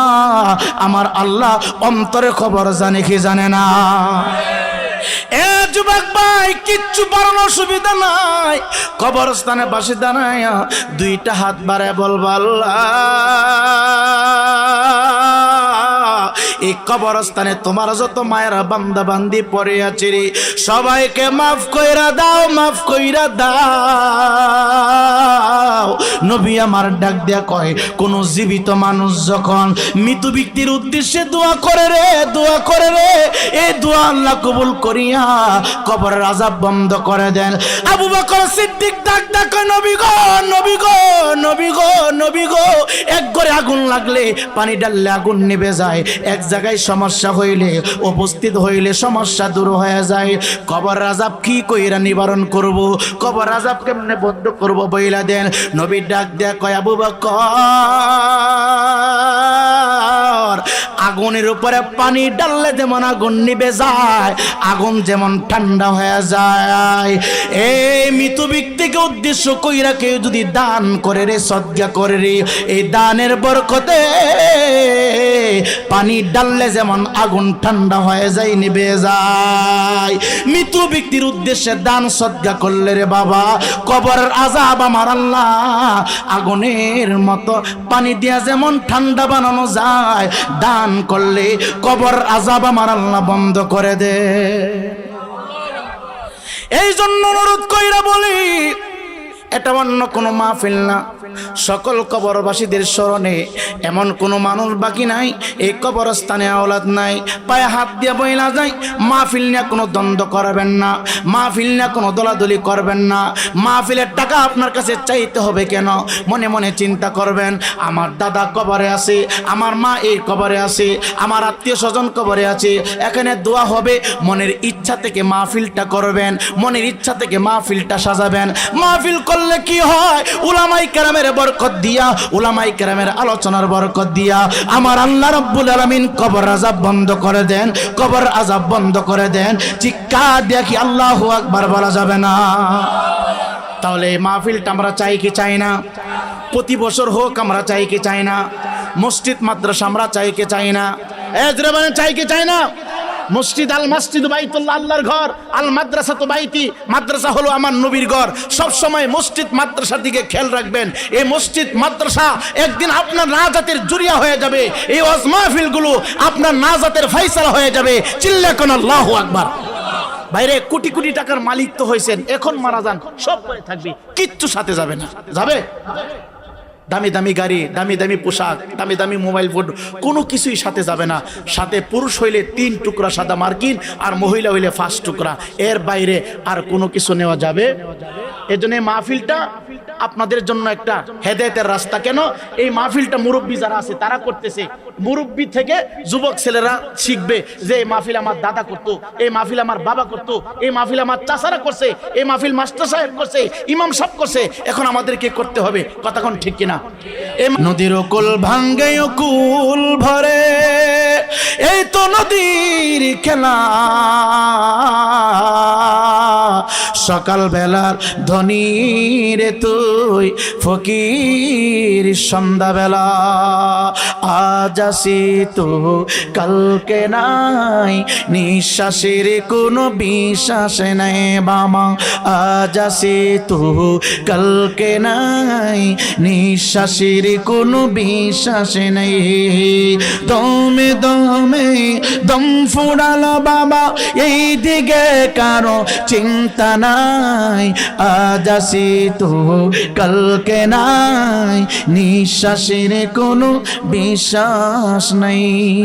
আমার আল্লাহ অন্তরে খবর জানে কি জানে না? এ যুবক ভাই, কিচ্ছু বাড়ানোর অসুবিধা নাই, কবরস্থানে পাশে দাঁড়ায় দুইটা হাত বাড়ায় বলবা, আল্লাহ এই কবরস্থানে তোমার যত মায়েরা বান্দা বান্দি পড়ে আছে রে, সবাইকে মাফ কইরা দাও, মাফ কইরা দাও। নবী আমার ডাক দিয়া কয়, কোন জীবিত মানুষ যখন মৃত ব্যক্তির উদ্দেশ্যে দোয়া করে রে, দোয়া করে রে, এই দোয়া আল্লাহ কবুল করিয়া কবরের আযাব বন্ধ করে দেন। আবু বকর সিদ্দিক ডাক ডাক, নবী গো, নবী গো, নবী গো, নবী গো, এক ঘরে আগুন লাগলে পানি ডাললে আগুন নিভে যায়, এক জায়গায় সমস্যা হইলে উপস্থিত হইলে সমস্যা দূর হয়ে যায়। কবর আযাব কি কইরা নিবারণ করব, কবর আযাব কেমনে বন্ধ করব বইলা দেন। নবী ডাক দেয়া কয়, আবু বকর, আগুনের উপরে পানি ডাললে যেমন আগুন নিভে যায়, আগুন যেমন ঠান্ডা হয়ে যায়, এই মৃত ব্যক্তিকে উদ্দেশ্য কইরা কেউ যদি দান করে রে, সদকা করে রে, এই দানের বরকতে পানি ডাললে যেমন আগুন ঠান্ডা হয়ে যায়, নিভে যায়। মৃত ব্যক্তির উদ্দেশ্যে দান সদকা করলে রে বাবা, কবরের আযাব আমার আল্লাহ আগুনের মতো পানি দিয়া যেমন ঠান্ডা বানানো যায়, দান করলে কবর আযাব আমার আল্লাহ বন্ধ করে দে। এই জন্য অনুরোধ কইরা বলি, এটা অন্য কোনো মাহফিল না, সকল কবরবাসীদের স্মরণে এমন কোনো মানুষ বাকি নাই, এই কবরস্থানে আওলাদ নাই, পায়ে হাত দিয়ে বইলা যায়। মাহফিল নিয়ে কোনো দ্বন্দ্ব করবেন না, মাহফিল নিয়ে কোনো দলাদলি করবেন না। মাহফিলের টাকা আপনার কাছে চাইতে হবে কেন? মনে মনে চিন্তা করবেন, আমার দাদা কবরে আছে, আমার মা এই কবরে আছে, আমার আত্মীয় স্বজন কবরে আছে, এখানে দোয়া হবে। মনের ইচ্ছা থেকে মাহফিলটা করবেন, মনের ইচ্ছা থেকে মাহফিলটা সাজাবেন। মাহফিল করলে কি হয়? উলামায়ে কেরামের বরকত দিয়া, উলামায়ে কেরামের আলোচনার বরকত দিয়া আমার আল্লাহ রাব্বুল আলামিন কবর আযাব বন্ধ করে দেন, কবর আযাব বন্ধ করে দেন। চিৎকার দিয়া কি আল্লাহু আকবার বলা যাবে না? তাহলে এই মাহফিলটা আমরা চাই কি চাই না? প্রতি বছর হোক আমরা চাই কি চাই না? মসজিদ মাদ্রাসা আমরা চাই কি চাই না? জোরে বলেন, চাই কি চাই না? মসজিদ, আল মসজিদ বাইতুল্লাহ, আল্লাহর ঘর, আল মাদ্রাসা তো বাইতি, মাদ্রাসা হলো আমার নবীর ঘর। সব সময় মসজিদ মাদ্রাসার দিকে খেয়াল রাখবেন। এই মসজিদ মাদ্রাসা একদিন আপনার নাজাতের জরিয়া হয়ে যাবে, এই ওয়াজ মাহফিলগুলো আপনার নাজাতের ফয়সালা হয়ে যাবে। চিল্লা কোন আল্লাহু আকবার। বাইরে কোটি কোটি টাকার মালিক তো হয়েছেন, এখন মারা যান, সব পরে থাকবে, কিচ্ছু সাথে যাবে না। যাবে? দামি দামি গাড়ি, দামি দামি পোশাক, দামি দামি মোবাইল ফোন, কোনো কিছুই সাথে যাবে না। সাথে পুরুষ হইলে 3 টুকরা সাদা মার্কিন, আর মহিলা হইলে 5 টুকরা, এর বাইরে আর কোনো কিছু নেওয়া যাবে। এজন্য মাহফিলটা আপনাদের জন্য একটা হেদায়েতের রাস্তা। কেন? এই মাহফিলটা মুরব্বী যারা আছে তারা করতেছে, মুরব্বী থেকে যুবক ছেলেরা শিখবে যে এই মাহফিল আমার দাদা করতো, এই মাহফিল আমার বাবা করতো, এই মাহফিল আমার চাচারা করছে, এই মাহফিল মাস্টার সাহেব করছে, ইমাম সাহেব করছে, এখন আমাদেরকে করতে হবে। কথাক্ষণ ঠিক কিনা? নদীর কুল ভাঙ্গে কুল ভরে, এই তো নদীর খেলা, সকাল বেলার ধনী রে তুই, ফকির সন্ধ্যা বেলা। আজ আসি তো কালকে নাই, নিঃশ্বাসের কোনো বিশ্বাস নাই বাবা। আজ আসি তো কালকে নাই, নিঃশ্বাসের কোনো বিশ্বাস নাই। দমে দমে দম ফুরালো বাবা, এই দিকে কারো চিন্তা নাই। আজ আসি তো কালকে নাই, নিঃশ্বাসের কোনো বিশ্বাস নাই।